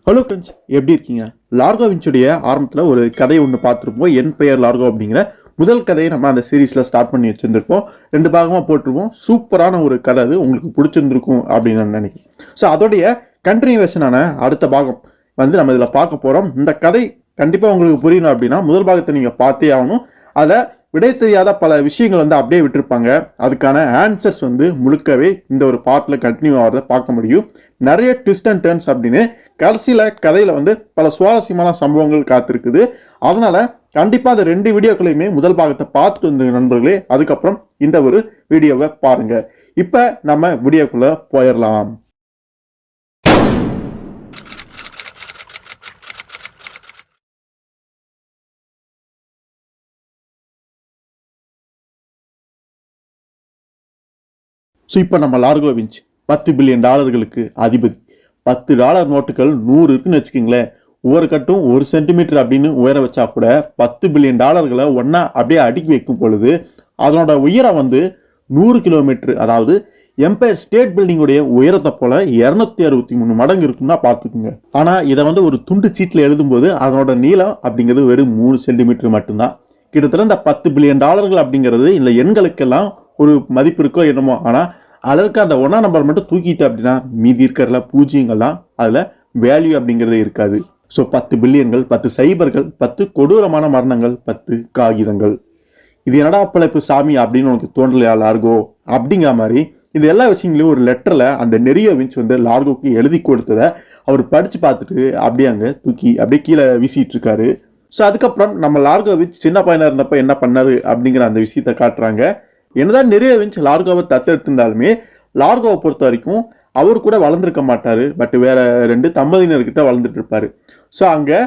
Hello friends, எப்படி இருக்கீங்க? Largo வின்ச்சுடைய ஆரம்பத்தில் ஒரு கதை ஒன்று பார்த்துருப்போம். என் பெயர் லார்கோ அப்படிங்கிற முதல் கதையை நம்ம அந்த சீரீஸில் ஸ்டார்ட் பண்ணி வச்சுருந்துருப்போம். 2 பாகமாக போட்டிருப்போம். சூப்பரான ஒரு கதை, அது உங்களுக்கு பிடிச்சிருந்துருக்கும் அப்படின்னு நான் நினைக்கிறேன். ஸோ அதோடைய கண்டினியூவேஷனான அடுத்த பாகம் நம்ம இதில் பார்க்க போகிறோம். இந்த கதை கண்டிப்பாக உங்களுக்கு புரியணும் அப்படின்னா முதல் பாகத்தை நீங்கள் பார்த்தே ஆகணும். அதில் விடை தெரியாத பல விஷயங்கள் அப்படியே விட்டுருப்பாங்க. அதுக்கான ஆன்சர்ஸ் முழுக்கவே இந்த ஒரு பார்ட்டில் கண்டினியூ ஆகிறத பார்க்க முடியும். நிறைய ட்விஸ்ட் அண்ட் டர்ன்ஸ் அப்படின்னு கடைசியில் கதையில் பல சுவாரஸ்யமான சம்பவங்கள் காத்திருக்குது. அதனால கண்டிப்பாக அந்த 2 வீடியோக்களையுமே முதல் பாகத்தை பார்த்துட்டு வந்த நண்பர்களே, அதுக்கப்புறம் இந்த ஒரு வீடியோவை பாருங்க. இப்போ நம்ம வீடியோக்குள்ள போயிடலாம். ஸோ இப்போ நம்ம லார்கோ வின்ச் $10 பில்லியன் அதிபதி. $10 நோட்டுகள் 100 இருக்குன்னு வச்சுக்கிங்களேன். ஒவ்வொரு கட்டும் 1 சென்டிமீட்டர் அப்படின்னு உயர வச்சா கூட $10 பில்லியன் ஒன்னா அப்படியே அடுக்கி வைக்கும் பொழுது அதனோட உயரம் 100 கிலோமீட்டர், அதாவது எம்பயர் ஸ்டேட் பில்டிங்குடைய உயரத்தை போல 263 மடங்கு இருக்குன்னா பார்த்துக்குங்க. ஆனால் இதை ஒரு துண்டு சீட்டில் எழுதும்போது அதனோட நீளம் அப்படிங்கிறது வெறும் 3 சென்டிமீட்டர் மட்டும்தான். கிட்டத்தட்ட இந்த $10 பில்லியன் அப்படிங்கிறது இந்த எண்களுக்கெல்லாம் ஒரு மதிப்பு இருக்கோ என்னமோ, ஆனால் அதில் இருக்க அந்த 1ஆம் நம்பர் மட்டும் தூக்கிட்டு அப்படின்னா மீதி இருக்கிற பூஜ்ஜியங்கள்லாம் அதில் வேல்யூ அப்படிங்கிறதே இருக்காது. ஸோ 10 பில்லியன்கள், 10 சைபர்கள், 10 கொடூரமான மரணங்கள், 10 காகிதங்கள். இது என்னடா பிழைப்பு சாமி அப்படின்னு உனக்கு தோன்றலையா லார்கோ அப்படிங்கிற மாதிரி இது எல்லா விஷயங்களையும் ஒரு லெட்டரில் அந்த நெரியோ வின்ச் லார்கோக்கு எழுதி கொடுத்ததை அவர் படித்து பார்த்துட்டு அப்படியே அங்கே தூக்கி அப்படியே கீழே வீசிட்டு இருக்காரு. ஸோ அதுக்கப்புறம் நம்ம லார்கோ வின்ச் சின்ன பையனாக இருந்தப்போ என்ன பண்ணாரு அப்படிங்கிற அந்த விஷயத்தை காட்டுறாங்க. என்னதான் நிறைய வின்ச் லார்கோவை தத்தெடுத்திருந்தாலுமே லார்கோவை பொறுத்த வரைக்கும் அவர் கூட வளர்ந்துருக்க மாட்டாரு. பட் வேற 2 தம்பதியினர்கிட்ட வளர்ந்துட்டு இருப்பாரு. ஸோ அங்கே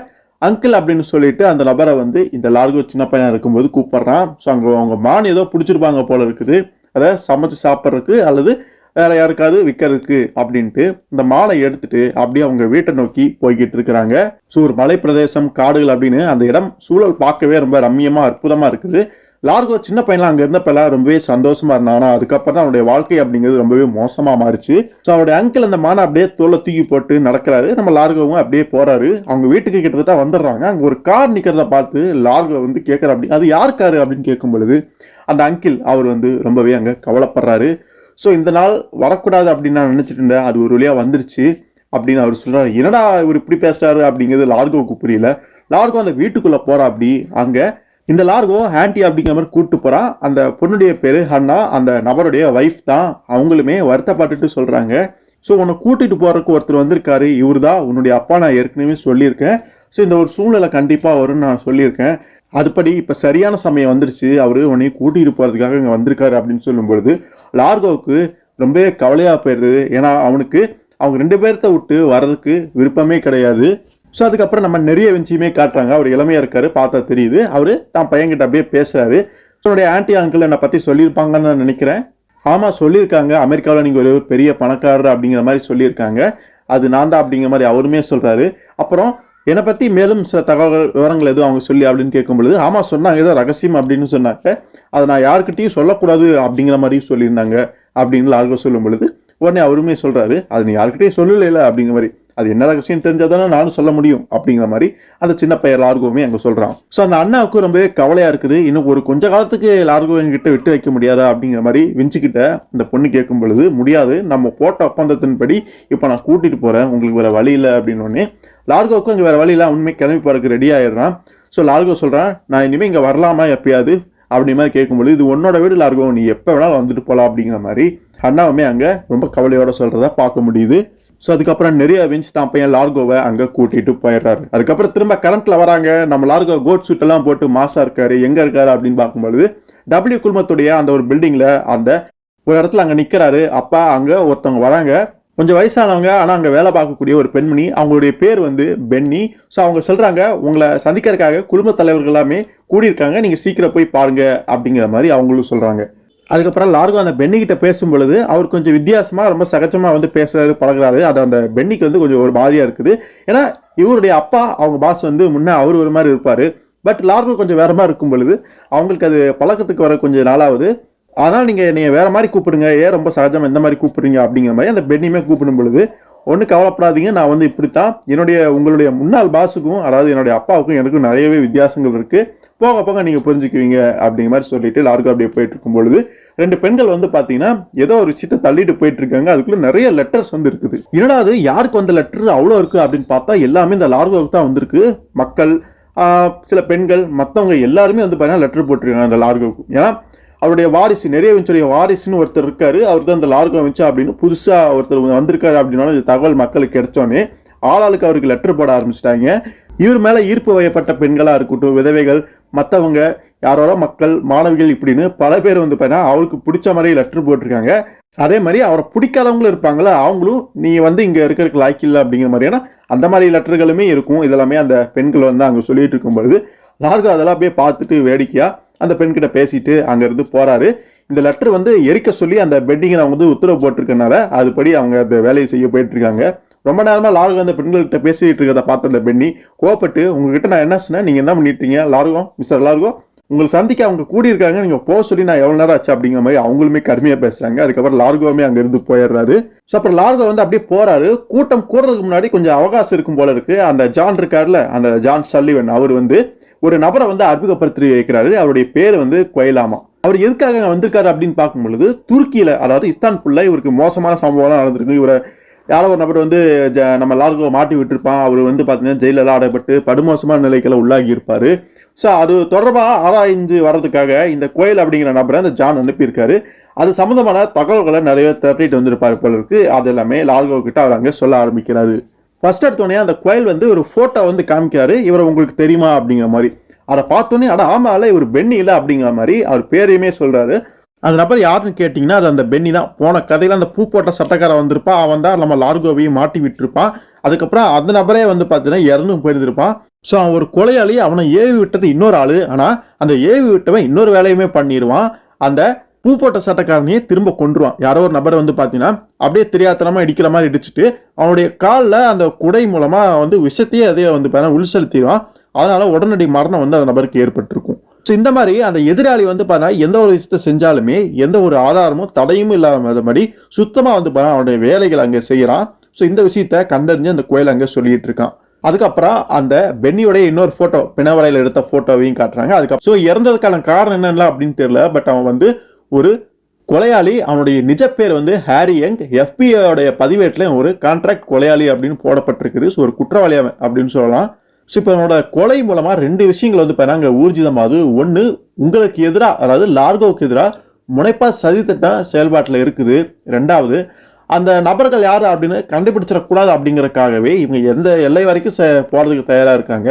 அங்கிள் அப்படின்னு சொல்லிட்டு அந்த நபரை இந்த லார்கோ சின்ன பையனா இருக்கும்போது கூப்பிடுறான். ஸோ அங்கே அவங்க மான் ஏதோ பிடிச்சிருப்பாங்க போல இருக்குது, அதை சமைச்சு சாப்பிட்றதுக்கு அல்லது வேற யாருக்காவது விற்கிறதுக்கு அப்படின்ட்டு இந்த மானை எடுத்துட்டு அப்படியே அவங்க வீட்டை நோக்கி போய்கிட்டு இருக்கிறாங்க. ஸோ ஒரு மலை பிரதேசம், காடுகள் அப்படின்னு அந்த இடம் சூழல் பார்க்கவே ரொம்ப ரம்மியமா அற்புதமா இருக்குது. லார்கோ சின்ன பையன்லாம் அங்கே இருந்தப்பெல்லாம் ரொம்பவே சந்தோஷமா இருந்தான். ஆனால் அதுக்கப்புறம் தான் அவனுடைய வாழ்க்கை அப்படிங்கிறது ரொம்பவே மோசமாக மாறிச்சு. ஸோ அவருடைய அங்கிள் அந்த மானை அப்படியே தோலை தூக்கி போட்டு நடக்கிறாரு. நம்ம லார்கோவும் அப்படியே போறாரு. அவங்க வீட்டுக்கு கிட்டத்தட்ட வந்துடுறாங்க. அங்கே ஒரு கார் நிற்கிறத பார்த்து லார்கோ கேட்குற அப்படி அது யார் காரு அப்படின்னு கேட்கும் பொழுது அந்த அங்கிள் அவர் ரொம்பவே அங்கே கவலைப்படுறாரு. ஸோ இந்த நாள் வரக்கூடாது அப்படின்னு நான் நினச்சிட்டு இருந்தேன், அது ஒரு வழியாக வந்துருச்சு அப்படின்னு அவர் சொல்கிறாரு. என்னடா இவர் இப்படி பேசுறாரு அப்படிங்கிறது லார்கோவுக்கு புரியல. லார்கோ அந்த வீட்டுக்குள்ளே போகிறா. அப்படி அங்கே இந்த லார்கோ ஆன்டி அப்படிங்கிற மாதிரி கூப்பிட்டு போகிறான். அந்த பொண்ணுடைய பேர் ஹன்னா, அந்த நபருடைய ஒய்ஃப் தான். அவங்களுமே வருத்தப்பட்டுட்டு சொல்கிறாங்க, ஸோ உன்னை கூட்டிகிட்டு போகிறதுக்கு ஒருத்தர் வந்திருக்காரு, இவர் தான் உன்னுடைய அப்பா, நான் ஏற்கனவே சொல்லியிருக்கேன். ஸோ இந்த ஒரு சூழ்நிலை கண்டிப்பாக வரும்னு நான் சொல்லியிருக்கேன். அதுபடி இப்போ சரியான சமயம் வந்துருச்சு, அவர் உன்னை கூட்டிகிட்டு போகிறதுக்காக இங்கே வந்திருக்காரு அப்படின்னு சொல்லும்பொழுது லார்கோவுக்கு ரொம்பவே கவலையாக போயிடுது. ஏன்னா அவனுக்கு அவங்க 2 பேர்த்த விட்டு வர்றதுக்கு விருப்பமே கிடையாது. ஸோ அதுக்கப்புறம் நம்ம நிறைய வின்ச்சையுமே காட்டுறாங்க. அவர் இளமையாக இருக்காரு, பார்த்தா தெரியுது. அவர் தான் பையன்கிட்ட அப்படியே பேசுறாரு. என்னுடைய ஆன்டி அங்கிள் என்னை பற்றி சொல்லியிருப்பாங்கன்னு நான் நினைக்கிறேன். ஆமாம் சொல்லியிருக்காங்க, அமெரிக்காவில் நீங்கள் ஒரு பெரிய பணக்காரர் அப்படிங்கிற மாதிரி சொல்லியிருக்காங்க, அது நான் தான் அப்படிங்கிற மாதிரி அவருமே சொல்கிறாரு. அப்புறம் என்னை பற்றி மேலும் சில விவரங்கள் எதுவும் அவங்க சொல்லி அப்படின்னு கேட்கும் பொழுது ஆமாம் சொன்னாங்க, ஏதோ ரகசியம் அப்படின்னு சொன்னாங்க, அதை நான் யாருக்கிட்டையும் சொல்லக்கூடாது அப்படிங்கிற மாதிரி சொல்லியிருந்தாங்க அப்படின்னு லார்கோ சொல்லும் பொழுது உடனே அவருமே சொல்கிறாரு, அது நீ யாருக்கிட்டையும் சொல்லல அப்படிங்கிற மாதிரி, அது என்ன ரகசியம் தெரிஞ்சாதானே நானும் சொல்ல முடியும் அப்படிங்கிற மாதிரி அந்த சின்ன பையன் லார்கோவுமே அங்கே சொல்கிறான். ஸோ அந்த அண்ணாவுக்கு ரொம்பவே கவலையாக இருக்குது. இன்னும் ஒரு கொஞ்ச காலத்துக்கு லார்கோ என்கிட்ட விட்டு வைக்க முடியாதா அப்படிங்கிற மாதிரி வின்ச்சுக்கிட்ட இந்த பொண்ணு கேட்கும் பொழுது முடியாது, நம்ம போட்ட ஒப்பந்தத்தின்படி இப்போ நான் கூட்டிகிட்டு போகிறேன், உங்களுக்கு வேறு வழி இல்லை அப்படின்னோடனே லார்கோவுக்கும் இங்கே வேறு வழி இல்லை, உண்மை கிளம்பி போகிறதுக்கு ரெடி ஆகிடுறான். ஸோ லார்கோ சொல்கிறான், நான் இனிமேல் இங்கே வரலாமா எப்பயாவது அப்படி மாதிரி கேட்கும்பொழுது இது உன்னோட வீடு லார்கோ, நீ எப்போ வேணாலும் வந்துட்டு போகலாம் அப்படிங்கிற மாதிரி அண்ணாவுமே அங்கே ரொம்ப கவலையோட சொல்கிறத பார்க்க முடியுது. ஸோ அதுக்கப்புறம் நிறைய வின்ச் தான் பையன் லார்கோவை அங்கே கூட்டிகிட்டு போயிடுறாரு. அதுக்கப்புறம் திரும்ப கரண்ட்டில் வராங்க. நம்ம லார்கோ கோட் சூட்டெல்லாம் போட்டு மாசாக இருக்காரு. எங்கே இருக்காரு அப்படின்னு பார்க்கும்பொழுது டபிள்யூ குழுமத்துடைய அந்த ஒரு பில்டிங்கில் அந்த ஒரு இடத்துல அங்கே நிற்கிறாரு. அப்போ அங்கே ஒருத்தவங்க வராங்க, கொஞ்சம் வயசானவங்க, ஆனால் அங்கே வேலை பார்க்கக்கூடிய ஒரு பெண்மணி. அவங்களுடைய பேர் பென்னி. ஸோ அவங்க சொல்கிறாங்க, உங்களை சந்திக்கிறதுக்காக குழும தலைவர்கள் எல்லாமே கூடியிருக்காங்க, நீங்கள் சீக்கிரம் போய் பாருங்க அப்படிங்கிற மாதிரி அவங்களும் சொல்கிறாங்க. அதுக்கப்புறம் லார்கோ அந்த பென்னிக்கிட்ட பேசும் பொழுது அவர் கொஞ்சம் வித்தியாசமாக ரொம்ப சகஜமாக பேசுறாரு, பழகுறாரு. அது அந்த பென்னிக்கு கொஞ்சம் ஒரு மாதிரியாக இருக்குது. ஏன்னா இவருடைய அப்பா அவங்க பாஸ் முன்னே அவர் ஒரு மாதிரி இருப்பார். பட் லார்கோ கொஞ்சம் வேற மாதிரி இருக்கும் பொழுது அவங்களுக்கு அது பழக்கத்துக்கு வர கொஞ்சம் நாளாவது. அதனால் நீங்கள் வேறு மாதிரி கூப்பிடுங்க, ஏன் ரொம்ப சகஜமாக இந்த மாதிரி கூப்பிடுறீங்க அப்படிங்கிற மாதிரி அந்த பென்னியுமே கூப்பிடும் பொழுது ஒன்றும் கவலைப்படாதீங்க, நான் வந்து இப்படித்தான் உங்களுடைய முன்னாள் பாஸுக்கும் அதாவது என்னுடைய அப்பாவுக்கும் எனக்கும் நிறையவே வித்தியாசங்கள் இருக்குது, போக போக நீங்கள் புரிஞ்சுக்குவீங்க அப்படிங்கிற மாதிரி சொல்லிட்டு லார்கோ அப்படியே போயிட்டு இருக்கும் பொழுது 2 பெண்கள் வந்து பார்த்தீங்கன்னா ஏதோ ஒரு விஷயத்தை தள்ளிட்டு போயிட்டு இருக்காங்க. அதுக்குள்ள நிறைய லெட்டர்ஸ் வந்து இருக்குது. என்னடா அது யாருக்கு வந்த லெட்டர் அவ்வளோ இருக்குது அப்படின்னு பார்த்தா எல்லாமே இந்த லார்கோவுக்கு தான் வந்திருக்கு. மக்கள், சில பெண்கள், மற்றவங்க எல்லாருமே வந்து பார்த்தீங்கன்னா லெட்டர் போட்டிருக்காங்க அந்த லார்கோவுக்கு. ஏன்னா அவருடைய வாரிசு, நிறைய வெஞ்சுடைய வாரிசுன்னு ஒருத்தர் இருக்காரு, அவர் தான் இந்த லார்கோ வெஞ்சா அப்படின்னு புதுசாக ஒருத்தர் வந்திருக்காரு அப்படின்னாலும் இந்த தகவல் மக்களுக்கு கிடைச்சோன்னே ஆளாளுக்கு அவருக்கு லெட்டர் போட ஆரம்பிச்சிட்டாங்க. இவர் மேலே ஈர்ப்பு வயப்பட்ட பெண்களாக இருக்கட்டும், விதவைகள், மற்றவங்க, யாரோட மக்கள், மாணவிகள் இப்படின்னு பல பேர் வந்து பார்த்தீங்கன்னா அவருக்கு பிடிச்ச மாதிரி லெட்டர் போட்டிருக்காங்க. அதே மாதிரி அவரை பிடிக்காதவங்களும் இருப்பாங்களே, அவங்களும் நீ வந்து இங்கே இருக்கிறதுக்கு லாய்க்கு இல்லை அப்படிங்கிற மாதிரியான அந்த மாதிரி லெட்டர்களுமே இருக்கும். இதெல்லாமே அந்த பெண்கள் வந்து அங்கே சொல்லிட்டு இருக்கும்பொழுது லார்கோ அதெல்லாம் அப்படியே பார்த்துட்டு வேடிக்கையாக அந்த பெண்கிட்ட பேசிட்டு அங்கேருந்து போகிறாரு. இந்த லெட்டர் வந்து எரிக்க சொல்லி அந்த பெண்டிங்கை அவங்க வந்து உத்தரவு போட்டிருக்கனால அதுபடி அவங்க அந்த வேலையை செய்ய போயிட்டு இருக்காங்க. ரொம்ப நேரமாக லார்கோ அந்த பெண்கள்கிட்ட பேசிட்டு இருக்கிறத பார்த்த அந்த பெண்ணி கோபப்பட்டு, உங்ககிட்ட நான் என்ன சொன்னேன், நீங்கள் என்ன பண்ணிட்டீங்க லார்கோ, மிஸ்டர் லார்கோ, உங்களை சந்திக்க அவங்க கூடியிருக்காங்க, நீங்கள் போக சொல்லி நான் எவ்வளோ நேரம் ஆச்சு அப்படிங்கிற மாதிரி அவங்களுமே கடுமையாக பேசுகிறாங்க. அதுக்கப்புறம் லார்கோவுமே அங்கேருந்து போயிடுறாரு. ஸோ அப்புறம் லார்கோ வந்து அப்படியே போகிறாரு. கூட்டம் கூடுறதுக்கு முன்னாடி கொஞ்சம் அவகாசம் இருக்கும் போல இருக்குது. அந்த ஜான் இருக்கார்ல, அந்த ஜான் சல்லிவன், அவர் வந்து ஒரு நபரை வந்து அறிமுகப்படுத்தி வைக்கிறாரு. அவருடைய பேர் வந்து குவைலாமா. அவர் எதுக்காக வந்திருக்காரு அப்படின்னு பார்க்கும் பொழுது துருக்கியில், அதாவது இஸ்தான்புல்ல இவருக்கு மோசமான சம்பவம்லாம் நடந்திருக்கு. இவரை யாரோ ஒரு நபர் வந்து நம்ம லார்கோ மாட்டி விட்டுருப்பான். அவர் வந்து பார்த்தீங்கன்னா ஜெயிலெல்லாம் அடைப்பட்டு படுமோசமான நிலைக்கெல்லாம் உள்ளாகி இருப்பார். ஸோ அது தொடர்பாக ஆராய்ஞ்சு வர்றதுக்காக இந்த கோயில் அப்படிங்கிற நபரை அந்த ஜான் அனுப்பியிருக்காரு. அது சம்மந்தமான தகவல்களை நிறைய திரட்டிட்டு வந்திருப்பார் போல இருக்கு. அது எல்லாமே லார்கோ கிட்ட அவர் அங்கே சொல்ல ஆரம்பிக்கிறாரு. ஃபர்ஸ்ட் எடுத்தோடனே அந்த கோயில் வந்து ஒரு ஃபோட்டோ வந்து காமிக்கிறாரு, இவரை உங்களுக்கு தெரியுமா அப்படிங்கிற மாதிரி. அதை பார்த்தோன்னே அட ஆமால இவர் பென்னி இல்லை அப்படிங்கிற மாதிரி அவர் பேரையுமே சொல்கிறாரு. அந்த நபர் யாருன்னு கேட்டிங்கன்னா அது அந்த பென்னி தான். போன கதையில் அந்த பூ போட்ட சட்டக்காரன் வந்திருப்பான், அவன் தான் நம்ம லார்கோவையும் மாட்டி விட்டுருப்பான். அதுக்கப்புறம் அந்த நபரே வந்து பார்த்தீங்கன்னா இறந்தும் போயிருந்திருப்பான். ஸோ அவன் ஒரு கொலையாளி, அவனை ஏவி விட்டது இன்னொரு ஆள். ஆனால் அந்த ஏவி விட்டவன் இன்னொரு வேலையுமே பண்ணிடுவான். அந்த பூ போட்ட சட்டக்காரனையே திரும்ப கொன்றுவான். யாரோ ஒரு நபரை வந்து பார்த்தீங்கன்னா அப்படியே தெரியாதனமாக இடிக்கிற மாதிரி இடிச்சுட்டு அவனுடைய காலில் அந்த குடை மூலமாக வந்து விஷத்தையே அதே வந்து பார்த்தீங்கன்னா உள்செலுத்திடுவான். அதனால உடனடி மரணம் வந்து அந்த நபருக்கு ஏற்பட்டிருக்கும். ஸோ இந்த மாதிரி அந்த எதிராளி வந்து பார்த்தீங்கன்னா எந்த ஒரு விஷயத்தை செஞ்சாலுமே எந்த ஒரு ஆதாரமும் தடையும் இல்லாதபடி சுத்தமாக வந்து பார்த்தீங்கன்னா அவனுடைய வேலைகளை அங்கே செய்கிறான். ஸோ இந்த விஷயத்த கண்டறிஞ்சு அந்த கோயில் அங்கே சொல்லிட்டு இருக்கான். அதுக்கப்புறம் அந்த பென்னியோடைய இன்னொரு ஃபோட்டோ, பிணவரையில் எடுத்த ஃபோட்டோவையும் காட்டுறாங்க. அதுக்கப்புறம் ஸோ இறந்ததுக்கான காரணம் என்னென்ன அப்படின்னு தெரியல. பட் அவன் வந்து ஒரு கொலையாளி. அவனுடைய நிஜ பேர் வந்து ஹாரி யங். FBI பதிவேட்டில் ஒரு கான்ட்ராக்ட் கொலையாளி அப்படின்னு போடப்பட்டிருக்குது. ஸோ ஒரு குற்றவாளி அப்படின்னு சொல்லலாம். ஸோ இப்போ அவனோட கொலை மூலமாக 2 விஷயங்கள் வந்து பாருங்க ஊர்ஜிதமாகுது. ஒன்று, உங்களுக்கு எதிராக, அதாவது லார்கோவுக்கு எதிராக முனைப்பாக சதித்திட்டம் செயல்பாட்டில் இருக்குது. 2வது, அந்த நபர்கள் யார் அப்படின்னு கண்டுபிடிச்சிடக்கூடாது அப்படிங்கிறதுக்காகவே இவங்க எந்த எல்லை வரைக்கும் போகிறதுக்கு தயாராக இருக்காங்க.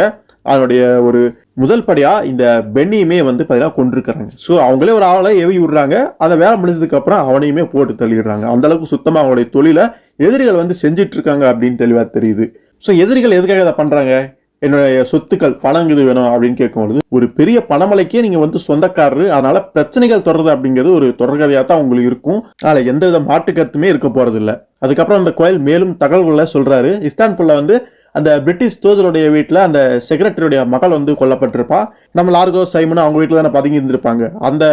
அதனுடைய ஒரு முதல் படியாக இந்த பென்னியுமே வந்து பார்த்தீங்கன்னா கொண்டிருக்கிறாங்க. ஸோ அவங்களே ஒரு ஆளை ஏவி விடுறாங்க. அதை வேலை முடிஞ்சதுக்கப்புறம் அவனையுமே போட்டு தள்ளிடுறாங்க. அந்தளவுக்கு சுத்தமாக அவங்களுடைய தொழிலை எதிரிகள் வந்து செஞ்சிட்டு இருக்காங்க அப்படின்னு தெளிவாக தெரியுது. ஸோ எதிரிகள் எதுக்காக இதை பண்ணுறாங்க, என்னுடைய சொத்துக்கள் பணம் இது வேணும் அப்படின்னு கேட்கும்பொழுது ஒரு பெரிய பணமலைக்கே நீங்கள் வந்து சொந்தக்காரரு, அதனால பிரச்சனைகள் தொடருது அப்படிங்கிறது ஒரு தொடர்கதையாக தான் உங்களுக்கு இருக்கும். அதில் எந்தவித மாற்று கருத்துமே இருக்க போகிறது இல்லை. அதுக்கப்புறம் அந்த கோயில் மேலும் தகவல்களை சொல்கிறாரு. இஸ்தான்புல்ல வந்து அந்த பிரிட்டிஷ் தூதருடைய வீட்டில் அந்த செக்ரட்டரியுடைய மகள் வந்து கொல்லப்பட்டிருப்பா. நம்ம லார்கோ சைமன் அவங்க வீட்டில் தானே பதுங்கி இருந்திருப்பாங்க. அந்த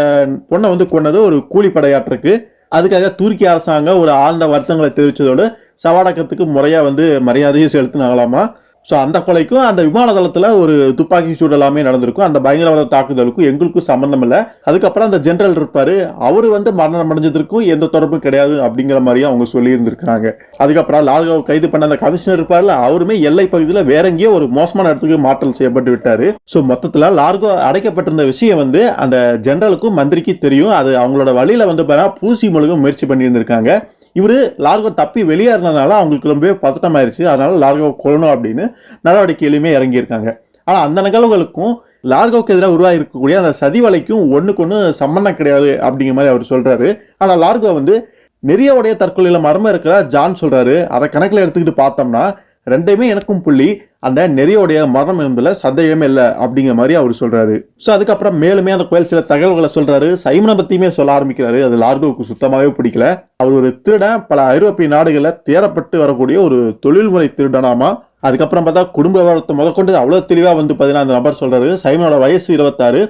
பொண்ணை வந்து கொன்னது ஒரு கூலிப்படையாற்றுக்கு. அதுக்காக துருக்கி அரசாங்கம் ஒரு ஆழ்ந்த வருத்தங்களை தெரிவித்ததோடு சவாடக்கத்துக்கு முறையாக வந்து மரியாதையை செலுத்தினாங்களாமா. ஸோ அந்த கொலைக்கும் அந்த விமான தளத்தில் ஒரு துப்பாக்கி சூடு எல்லாமே நடந்திருக்கும். அந்த பயங்கரவாத தாக்குதலுக்கும் எங்களுக்கும் சம்மந்தம் இல்லை. அதுக்கப்புறம் அந்த ஜெனரல் இருப்பார், அவர் வந்து மரணம் அடைஞ்சதற்கும் எந்த தொடர்பும் கிடையாது அப்படிங்கிற மாதிரியும் அவங்க சொல்லியிருந்திருக்கிறாங்க. அதுக்கப்புறம் லார்கோவை கைது பண்ண அந்த கமிஷனர் இருப்பார்ல, அவருமே எல்லை பகுதியில் வேற எங்கேயோ ஒரு மோசமான இடத்துக்கு மாற்றல் செய்யப்பட்டு விட்டார். ஸோ மொத்தத்தில் லார்கோ அடைக்கப்பட்டிருந்த விஷயம் வந்து அந்த ஜெனரலுக்கும் மந்திரிக்கும் தெரியும். அது அவங்களோட வழியில் வந்து பூசி முழுக முயற்சி பண்ணியிருந்திருக்காங்க. இவர் லார்கோ தப்பி வெளியேறினதுனால அவங்களுக்கு ரொம்பவே பதட்டம் ஆயிடுச்சு. அதனால லார்கோ கொல்லணும் அப்படின்னு நடவடிக்கையிலுமே இறங்கியிருக்காங்க. ஆனால் அந்த நிகழ்வுகளுக்கும் லார்கோவுக்கு எதிராக உருவாகி இருக்கக்கூடிய அந்த சதி வலைக்கும் ஒன்றுக்கு ஒன்று சம்பந்தம் கிடையாது அப்படிங்கிற மாதிரி அவர் சொல்றாரு. ஆனால் லார்கோ வந்து நெறியோடைய தற்கொலையில் மர்மம் இருக்கிற ஜான் சொல்றாரு. அதை கணக்கில் எடுத்துக்கிட்டு பார்த்தோம்னா ரெண்டுமே எனக்கும் புள்ளி, அந்த நெறியோடைய மரணம் என்பதில் சந்தேகமே இல்லை அப்படிங்கிற மாதிரி அவர் சொல்றாரு. ஸோ அதுக்கப்புறம் மேலுமே அந்த கோயில் சில தகவல்களை சொல்றாரு. சைமனை பற்றியுமே சொல்ல ஆரம்பிக்கிறாரு. அது லார்கோவுக்கு சுத்தமாகவே பிடிக்கல. அவர் ஒரு திருடன், பல ஐரோப்பிய நாடுகளில் தேடப்பட்டு வரக்கூடிய ஒரு தொழில்முறை திருடனாமா. அதுக்கப்புறம் பார்த்தா குடும்ப விவரத்தை முதற்கொண்டு அவ்வளோ தெளிவாக வந்து பார்த்தீங்கன்னா அந்த நபர் சொல்றாரு. சைமனோட வயசு 26,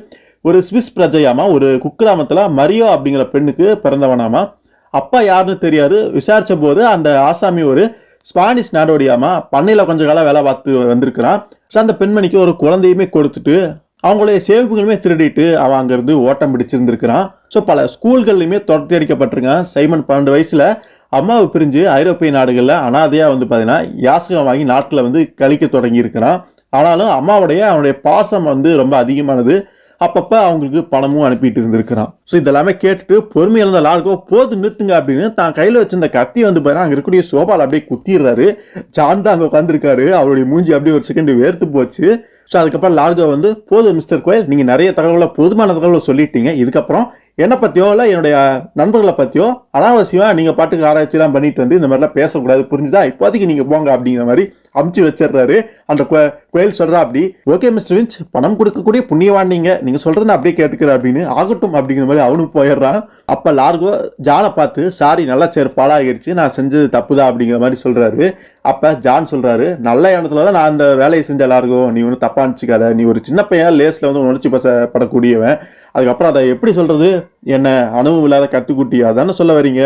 ஒரு ஸ்விஸ் பிரஜையாமா, ஒரு குக்கிராமத்தில் மரியோ அப்படிங்கிற பெண்ணுக்கு பிறந்தவனாமா. அப்பா யாருன்னு தெரியாது. விசாரிச்ச போது அந்த ஆசாமி ஒரு ஸ்பானிஷ் நாடோடியாமா பண்ணையில கொஞ்ச காலம் வேலை பார்த்து வந்திருக்கிறான். ஸோ அந்த பெண்மணிக்கு ஒரு குழந்தையுமே கொடுத்துட்டு அவங்களுடைய சேமிப்புகளுமே திருடிட்டு அவன் அங்கிருந்து ஓட்டம் பிடிச்சிருந்திருக்கிறான். ஸோ பல ஸ்கூல்கள்லையுமே துரத்தி அடிக்கப்பட்டிருக்கான். சைமன் 12 வயசுல அம்மாவை பிரிஞ்சு ஐரோப்பிய நாடுகளில் அனாதையா பார்த்தீங்கன்னா யாசகம் வாங்கி நாட்டில் கழிக்க தொடங்கி இருக்கிறான். ஆனாலும் அம்மாவுடைய அவனுடைய பாசம் ரொம்ப அதிகமானது. அப்பப்ப அவங்களுக்கு பணமும் அனுப்பிட்டு இருந்திருக்கிறான். ஸோ இதெல்லாமே கேட்டுட்டு பொறுமையா இருந்த லார்கோ போது நிறுத்துங்க அப்படின்னு தான் கையில வச்சிருந்த கத்தி பாருங்க அங்க இருக்கக்கூடிய சோபால அப்படியே குத்திடுறாரு. ஜான் தான் அங்க உட்காந்துருக்காரு. அவருடைய மூஞ்சி அப்படியே ஒரு செகண்ட் வேர்த்து போச்சு. ஸோ அதுக்கப்புறம் லார்கோ போதும் மிஸ்டர் கோயல், நீங்க நிறைய தகவலை போதுமான தகவலை சொல்லிட்டீங்க. இதுக்கப்புறம் என்னை பத்தியோ இல்லை என்னுடைய நண்பர்களை பத்தியோ அனாவசியமா நீங்க பாட்டுக்கு ஆராய்ச்சிலாம் பண்ணிட்டு இந்த மாதிரிலாம் பேசக்கூடாது, புரிஞ்சுதா? இப்போதைக்கு நீங்க போங்க அப்படிங்கிற மாதிரி அமுச்சு வச்சிடுறாரு. அந்த கோயல் சொல்றா அப்படி, ஓகே மிஸ்டர் வின்ச், பணம் கொடுக்கக்கூடிய புண்ணியவான் நீங்க சொல்றதை அப்படியே கேட்டுக்கிற அப்படின்னு, ஆகட்டும் அப்படிங்கிற மாதிரி அவனும் போயிடுறான். அப்ப லார்கோ ஜானை பார்த்து சாரி, நல்லா சேர் பாலாகிடுச்சு, நான் செஞ்சது தப்புதான் அப்படிங்கிற மாதிரி சொல்றாரு. அப்ப ஜான் சொல்றாரு, நல்ல எண்ணத்துலதான் நான் அந்த வேலையை செஞ்ச லார்கோ, நீ ஒன்றும் தப்பா நினைச்சுக்காத, நீ ஒரு சின்ன பையன் லேஸ்ல உணர்ச்சி படக்கூடியவன், அதுக்கப்புறம் அதை எப்படி சொல்றது, என்ன அனுபவம் இல்லாத கத்துக்குட்டி அதானே சொல்ல வரீங்க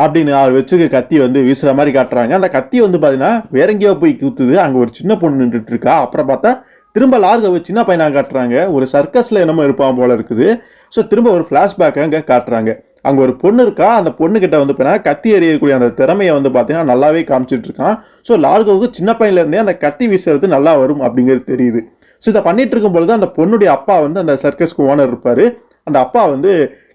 அப்படின்னு அவர் வச்சிருக்க கத்தி வீசுற மாதிரி காட்டுறாங்க. அந்த கத்தி பாத்தீங்கன்னா வேற எங்கேயோ போய் குத்துது. அங்க ஒரு சின்ன பொண்ணு நின்றுட்டு இருக்கா. அப்புறம் பார்த்தா திரும்ப லார்கோவை சின்ன பையனா காட்டுறாங்க. ஒரு சர்க்கஸ்ல என்னமோ இருப்பான் போல இருக்குது. ஸோ திரும்ப ஒரு பிளாஷ்பேக் அங்க காட்டுறாங்க. அங்க ஒரு பொண்ணு இருக்கா. அந்த பொண்ணு கிட்ட பார்த்தீங்கன்னா கத்தி எறியக்கூடிய அந்த திறமையை பார்த்தீங்கன்னா நல்லாவே காமிச்சிட்டு இருக்கான். ஸோ லார்கோவுக்கு சின்ன பையன்ல இருந்தே அந்த கத்தி வீசுறது நல்லா வரும் அப்படிங்கிறது தெரியுது. ஸோ இதை பண்ணிட்டு இருக்கும் பொழுது அந்த பொண்ணுடைய அப்பா அந்த சர்க்கஸ்க்கு ஓனர் இருப்பாரு. அந்த அப்பா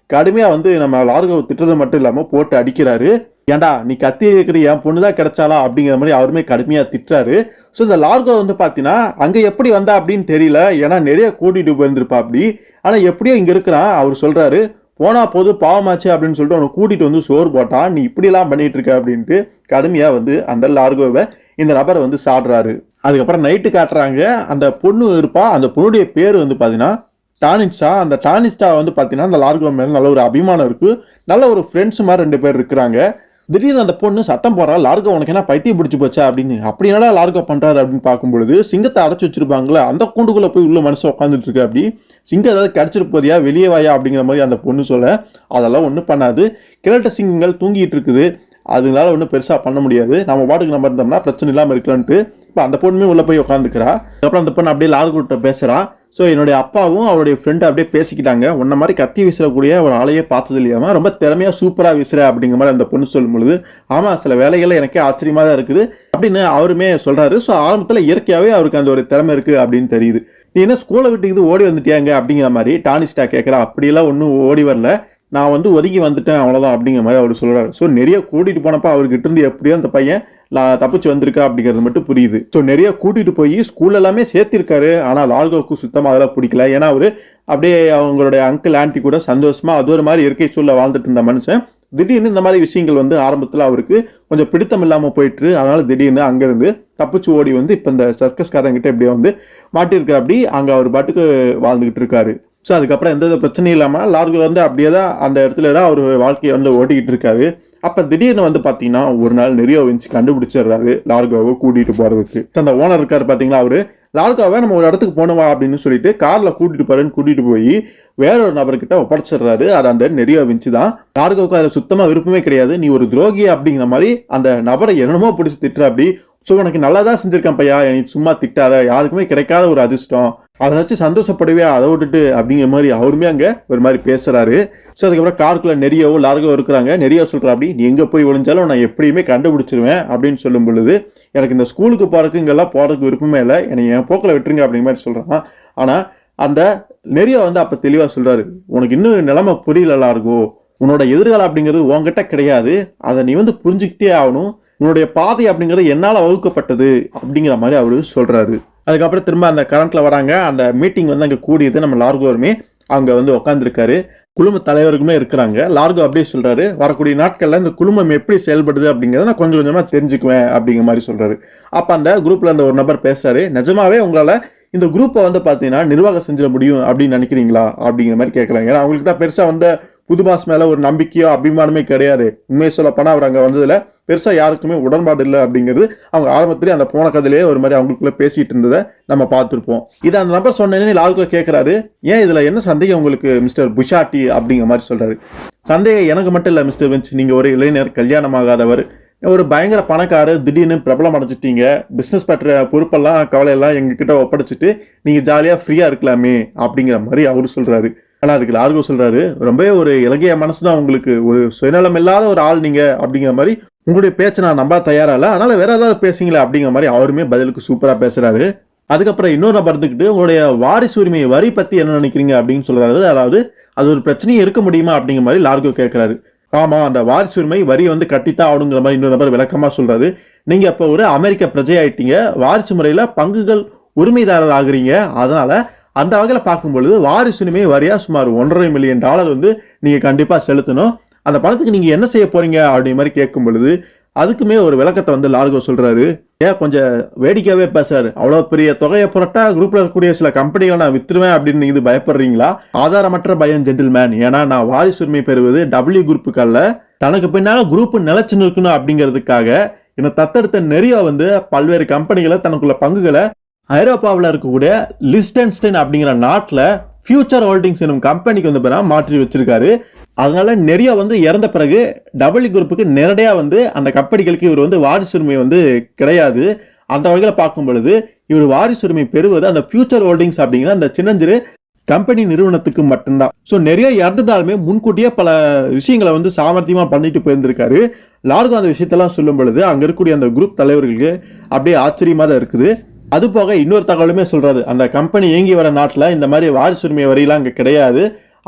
கடுமையா நம்ம லார்கோவை திட்டுறது மட்டும் இல்லாம போட்டு அடிக்கிறாரு. ஏண்டா நீ கத்தி இருக்கிற என் பொண்ணுதான் கிடைச்சாலா அப்படிங்கிற மாதிரி அவருமே கடுமையா திட்டுறாரு. ஸோ இந்த லார்கோ பாத்தீங்கன்னா அங்க எப்படி வந்தா அப்படின்னு தெரியல. ஏன்னா நிறைய கூட்டிட்டு போயிருந்திருப்பா அப்படி. ஆனா எப்படியோ இங்க இருக்கிறான். அவர் சொல்றாரு, போனா போது பாவமாச்சு அப்படின்னு சொல்லிட்டு அவனை கூட்டிட்டு சோறு போட்டான், நீ இப்படி எல்லாம் பண்ணிட்டு இருக்க அப்படின்ட்டு கடுமையா அந்த லார்கோவை இந்த நபரை சாடுறாரு. அதுக்கப்புறம் நைட்டு காட்டுறாங்க. அந்த பொண்ணு இருப்பா. அந்த பொண்ணுடைய பேர் பாத்தீங்கன்னா டானிட்ஸா. அந்த டானிஸ்டா பாத்தீங்கன்னா அந்த லார்கோ மேல நல்ல ஒரு அபிமானம் இருக்கு. நல்ல ஒரு ஃப்ரெண்ட்ஸ் மாதிரி 2 பேர் இருக்கிறாங்க. திடீர்னு அந்த பொண்ணு சத்தம் போடுறா, லார்கோ உனக்கு என்ன பைத்தியம் பிடிச்சி போச்சா அப்படின்னு. அப்படி என்னடா லார்கோ பண்றாரு அப்படின்னு பார்க்கும்பொழுது சிங்கத்தை அடைச்சு வச்சிருப்பாங்களே அந்த கூண்டுக்குள்ள போய் உள்ள மனசு உட்காந்துட்டு இருக்கு. அப்படி சிங்கம் ஏதாவது கிடைச்சிட்டு போதியா, வெளியே வாயா அப்படிங்கிற மாதிரி அந்த பொண்ணு சொல்ல, அதெல்லாம் ஒன்றும் பண்ணாது, கிழட்ட சிங்கங்கள் தூங்கிட்டு இருக்குது, அதனால ஒன்றும் பெருசாக பண்ண முடியாது, நம்ம பாட்டுக்கு நம்ம இருந்தோம்னா பிரச்சனை இல்லாமல் இருக்கலான்ட்டு இப்போ அந்த பொண்ணுமே உள்ளே போய் உட்காந்துக்கிறா. அதுக்கப்புறம் அந்த பொண்ணு அப்படியே லார்கோட்ட பேசுகிறா. ஸோ என்னுடைய அப்பாவும் அவருடைய ஃப்ரெண்டு அப்படியே பேசிக்கிட்டாங்க, உன்ன மாதிரி கத்தி வீசுறக்கூடிய ஒரு ஆளையே பார்த்தது இல்லையாமா, ரொம்ப திறமையாக சூப்பராக வீசுற அப்படிங்கிற மாதிரி அந்த பொண்ணு சொல்லும் பொழுது, ஆமாம் சில வேலைகள் எனக்கே ஆச்சரியமாக தான் இருக்குது அப்படின்னு அவருமே சொல்கிறாரு. ஸோ ஆரம்பத்தில் இயற்கையாகவே அவருக்கு அந்த ஒரு திறமை இருக்குது அப்படின்னு தெரியுது. நீ என்ன ஸ்கூலை விட்டு இது ஓடி வந்துட்டியாங்க அப்படிங்கிற மாதிரி டானிஸ்டா கேட்குறா. அப்படியெல்லாம் ஒன்றும் ஓடி வரல, நான் ஒதுக்கி வந்துட்டேன் அவ்வளோதான் அப்படிங்கிற மாதிரி அவர் சொல்கிறாரு. ஸோ நிறைய கூட்டிகிட்டு போனப்போ அவர்கிட்ட இருந்து எப்படியோ அந்த பையன் தப்பிச்சு வந்திருக்கா அப்படிங்கிறது மட்டும் புரியுது. ஸோ நிறைய கூட்டிகிட்டு போய் ஸ்கூல் எல்லாமே சேர்த்திருக்காரு. ஆனால் லார்கோவுக்கு சுத்தமாக அதெல்லாம் பிடிக்கல. ஏன்னா அவர் அப்படியே அவங்களுடைய அங்கிள் ஆன்டி கூட சந்தோஷமாக அது ஒரு மாதிரி இயற்கை சூழல வாழ்ந்துட்டு இருந்த மனுஷன் திடீர்னு இந்த மாதிரி விஷயங்கள் ஆரம்பத்தில் அவருக்கு கொஞ்சம் பிடித்தம் இல்லாமல் போயிட்டு, அதனால திடீர்னு அங்கேருந்து தப்பிச்சு ஓடி இப்போ இந்த சர்க்கஸ்காரங்கிட்ட இப்படியே மாட்டிருக்காரு. அப்படி அங்கே அவர் பாட்டுக்கு வாழ்ந்துகிட்டு இருக்காரு. ஸோ அதுக்கப்புறம் எந்த பிரச்சனையும் இல்லாமல் லார்கோ அப்படியே தான் அந்த இடத்துல தான் அவர் வாழ்க்கையை ஓட்டிக்கிட்டு இருக்காரு. அப்போ திடீர்னு பார்த்தீங்கன்னா ஒரு நாள் நிறைய வின்ச் கண்டுபிடிச்சிடுறாரு லார்கோவை கூட்டிகிட்டு போகிறதுக்கு. அந்த ஓனர் இருக்காரு பார்த்தீங்களா, அவர் லார்கோவை நம்ம ஒரு இடத்துக்கு போனவா அப்படின்னு சொல்லிட்டு காரில் கூட்டிகிட்டு போறேன்னு கூட்டிகிட்டு போய் வேற ஒரு நபர்கிட்ட ஒப்படைச்சிடுறாரு. அது அந்த நிறைய வின்ச்சு தான். லார்கோவுக்கு அதில் சுத்தமாக விருப்பமே கிடையாது. நீ ஒரு துரோகி அப்படிங்கிற மாதிரி அந்த நபரை என்னமோ பிடிச்சி திட்டுற அப்படி. ஸோ உனக்கு நல்லா தான் செஞ்சிருக்கேன் பையா, எனக்கு சும்மா திட்டாத, யாருக்குமே கிடைக்காத ஒரு அதிர்ஷ்டம், அதை வச்சு சந்தோஷப்படுவே, அதை விட்டுட்டு அப்படிங்கிற மாதிரி அவருமே அங்கே ஒரு மாதிரி பேசுறாரு. ஸோ அதுக்கப்புறம் காருக்குள்ள நெறியவோ லார்கோ இருக்கிறாங்க. நெறிய சொல்கிறா, அப்படி நீ எங்கே போய் ஒளிஞ்சாலும் நான் எப்படியுமே கண்டுபிடிச்சிருவேன் அப்படின்னு சொல்லும் பொழுது, எனக்கு இந்த ஸ்கூலுக்கு போகிறதுக்கு இங்கெல்லாம் போகிறதுக்கு விருப்பமே இல்லை, எனக்கு என் போக்கில் விட்டுருங்க அப்படிங்கிற மாதிரி சொல்கிறான். ஆனால் அந்த நெறிய அப்போ தெளிவாக சொல்கிறாரு, உனக்கு இன்னும் நிலைமை புரியல லார்கோ, உன்னோட எதிர்காலம் அப்படிங்கிறது உங்ககிட்ட கிடையாது, அதை நீ புரிஞ்சுக்கிட்டே ஆகணும், உன்னுடைய பாதை அப்படிங்கிறது என்னால் வகுக்கப்பட்டது அப்படிங்கிற மாதிரி அவரு சொல்கிறாரு. அதுக்கப்புறம் திரும்ப அந்த கரண்ட்ல வராங்க. அந்த மீட்டிங் அங்கே கூடியது. நம்ம லார்கோருமே அங்கே உட்காந்துருக்காரு. குழும தலைவருக்குமே இருக்கிறாங்க. லார்கோ அப்படியே சொல்றாரு, வரக்கூடிய நாட்கள்ல இந்த குழுமம் எப்படி செயல்படுது அப்படிங்கிறத நான் கொஞ்சம் கொஞ்சமா தெரிஞ்சுக்குவேன் அப்படிங்கிற மாதிரி சொல்றாரு. அப்ப அந்த குரூப்ல இருந்த ஒரு நபர் பேசுறாரு, நிஜமாவே உங்களால இந்த குரூப்பை பாத்தீங்கன்னா நிர்வாகம் செஞ்சிட முடியும் அப்படின்னு நினைக்கிறீங்களா அப்படிங்கிற மாதிரி கேட்கறாங்க. ஏன்னா அவங்களுக்கு தான் பெருசா புது பாஸ் மேல ஒரு நம்பிக்கையோ அபிமானமே கிடையாது. உண்மையை சொல்ல போனா அவர் அங்க வந்ததுல பெருசா யாருக்குமே உடன்பாடு இல்லை அப்படிங்கிறது அவங்க ஆரம்பத்திலேயே அந்த போன கதையிலேயே ஒரு மாதிரி அவங்களுக்குள்ள பேசிட்டு இருந்ததை நம்ம பார்த்துருப்போம். இதை அந்த நபர் சொன்னேன்னு லார்கோ கேட்கிறாரு, ஏன் இதுல என்ன சந்தேகம் உங்களுக்கு மிஸ்டர் புஷாட்டி அப்படிங்கிற மாதிரி சொல்றாரு. சந்தேகம் எனக்கு மட்டும் இல்லை மிஸ்டர் வின்ச், நீங்க ஒரு இளைஞர், கல்யாணம் ஆகாதவர், ஒரு பயங்கர பணக்காரர் திடீர்னு பிரபலம் அடைஞ்சிட்டீங்க, பிசினஸ் பற்ற பொறுப்பெல்லாம் கவலையெல்லாம் எங்ககிட்ட ஒப்படைச்சிட்டு நீங்க ஜாலியா ஃப்ரீயா இருக்கலாமே அப்படிங்கிற மாதிரி அவரு சொல்றாரு. ஆனா அதுக்கு லார்கோ சொல்றாரு, ரொம்பவே ஒரு இலகிய மனசுதான் உங்களுக்கு, ஒரு சுயநலம் இல்லாத ஒரு ஆள் நீங்க அப்படிங்கிற மாதிரி, உங்களுடைய பேச்சை நான் நம்ப தயாரா இல்ல, அதனால வேற ஏதாவது பேசுங்களே அப்படிங்கிற மாதிரி அவருமே பதிலுக்கு சூப்பரா பேசுறாரு. அதுக்கப்புறம் இன்னொரு நபர் இருந்துக்கிட்டு உங்களுடைய வாரிசு உரிமை வரி பத்தி என்ன நினைக்கிறீங்க அப்படின்னு சொல்றாரு. அதாவது அது ஒரு பிரச்சனையே இருக்க முடியுமா அப்படிங்கிற மாதிரி லார்கோ கேட்கிறாரு. ஆமா, அந்த வாரிசு உரிமை வரி வந்து கட்டித்தான் ஆகணுங்கிற மாதிரி இன்னொரு நபர் விளக்கமா சொல்றாரு. நீங்க இப்ப ஒரு அமெரிக்க பிரஜை ஆயிட்டீங்க, வாரிசு முறையில பங்குகள் உரிமைதாரர் ஆகுறீங்க, அதனால அந்த வகையில பார்க்கும் பொழுது வாரிசு உரிமை வரியா சுமார் $1.5 மில்லியன் வந்து நீங்க கண்டிப்பா செலுத்தணும். அந்த பணத்துக்கு நீங்க என்ன செய்ய போறீங்க அப்படிங்கிற மாதிரி கேட்கும் பொழுது அதுக்குமே ஒரு விளக்கத்தை வந்து லார்கோ சொல்றாரு. ஏன் கொஞ்சம் வேடிக்கையாவே பேசுறாரு. அவ்வளவு பெரிய தொகையை புரட்டா குரூப்ல இருக்கக்கூடிய சில கம்பெனிகளை நான் வித்துருவேன் அப்படின்னு நீங்க இது பயப்படுறீங்களா? ஆதாரமற்ற பயம் ஜென்டில்மேன். ஏன்னா நான் வாரிசு உரிமை பெறுவது டபிள்யூ குரூப்புக்கு அல்ல, தனக்கு பின்னால குரூப் நிலைச்சு நிற்கணும் அப்படிங்கிறதுக்காக என்ன தத்தெடுத்த நிறைய வந்து பல்வேறு கம்பெனிகளை தனக்குள்ள பங்குகளை ஐரோப்பாவில் இருக்கக்கூடிய லிஸ்டன்ஸ்டைன் அப்படிங்கிற நாட்டில் ஃபியூச்சர் ஹோல்டிங்ஸ் எனும் கம்பெனிக்கு வந்து மாற்றி வச்சிருக்காரு. அதனால நிறைய வந்து இறந்த பிறகு டபிள்யூ குரூப்புக்கு நேரடியாக வந்து அந்த கம்பெனிகளுக்கு இவர் வந்து வாரிசு உரிமை வந்து கிடையாது. அந்த வகையில் பார்க்கும் பொழுது இவர் வாரிசு உரிமை பெறுவது அந்த ஃபியூச்சர் ஹோல்டிங்ஸ் அப்படிங்கிற அந்த சின்னஞ்சிறு கம்பெனி நிறுவனத்துக்கு மட்டும்தான். ஸோ நிறைய இறந்ததாலுமே முன்கூட்டியே பல விஷயங்களை வந்து சாமர்த்தியமாக பண்ணிட்டு போயிருந்திருக்காரு. லார்கோ அந்த விஷயத்தெல்லாம் சொல்லும் பொழுது அங்கே இருக்கக்கூடிய அந்த குரூப் தலைவர்களுக்கு அப்படியே ஆச்சரியமாக தான் இருக்குது. அது போக இன்னொரு தகவலுமே சொல்றாரு, அந்த கம்பெனி இயங்கி வர நாட்டில் இந்த மாதிரி வாரிசு உரிமை வரியெல்லாம் அங்கே கிடையாது,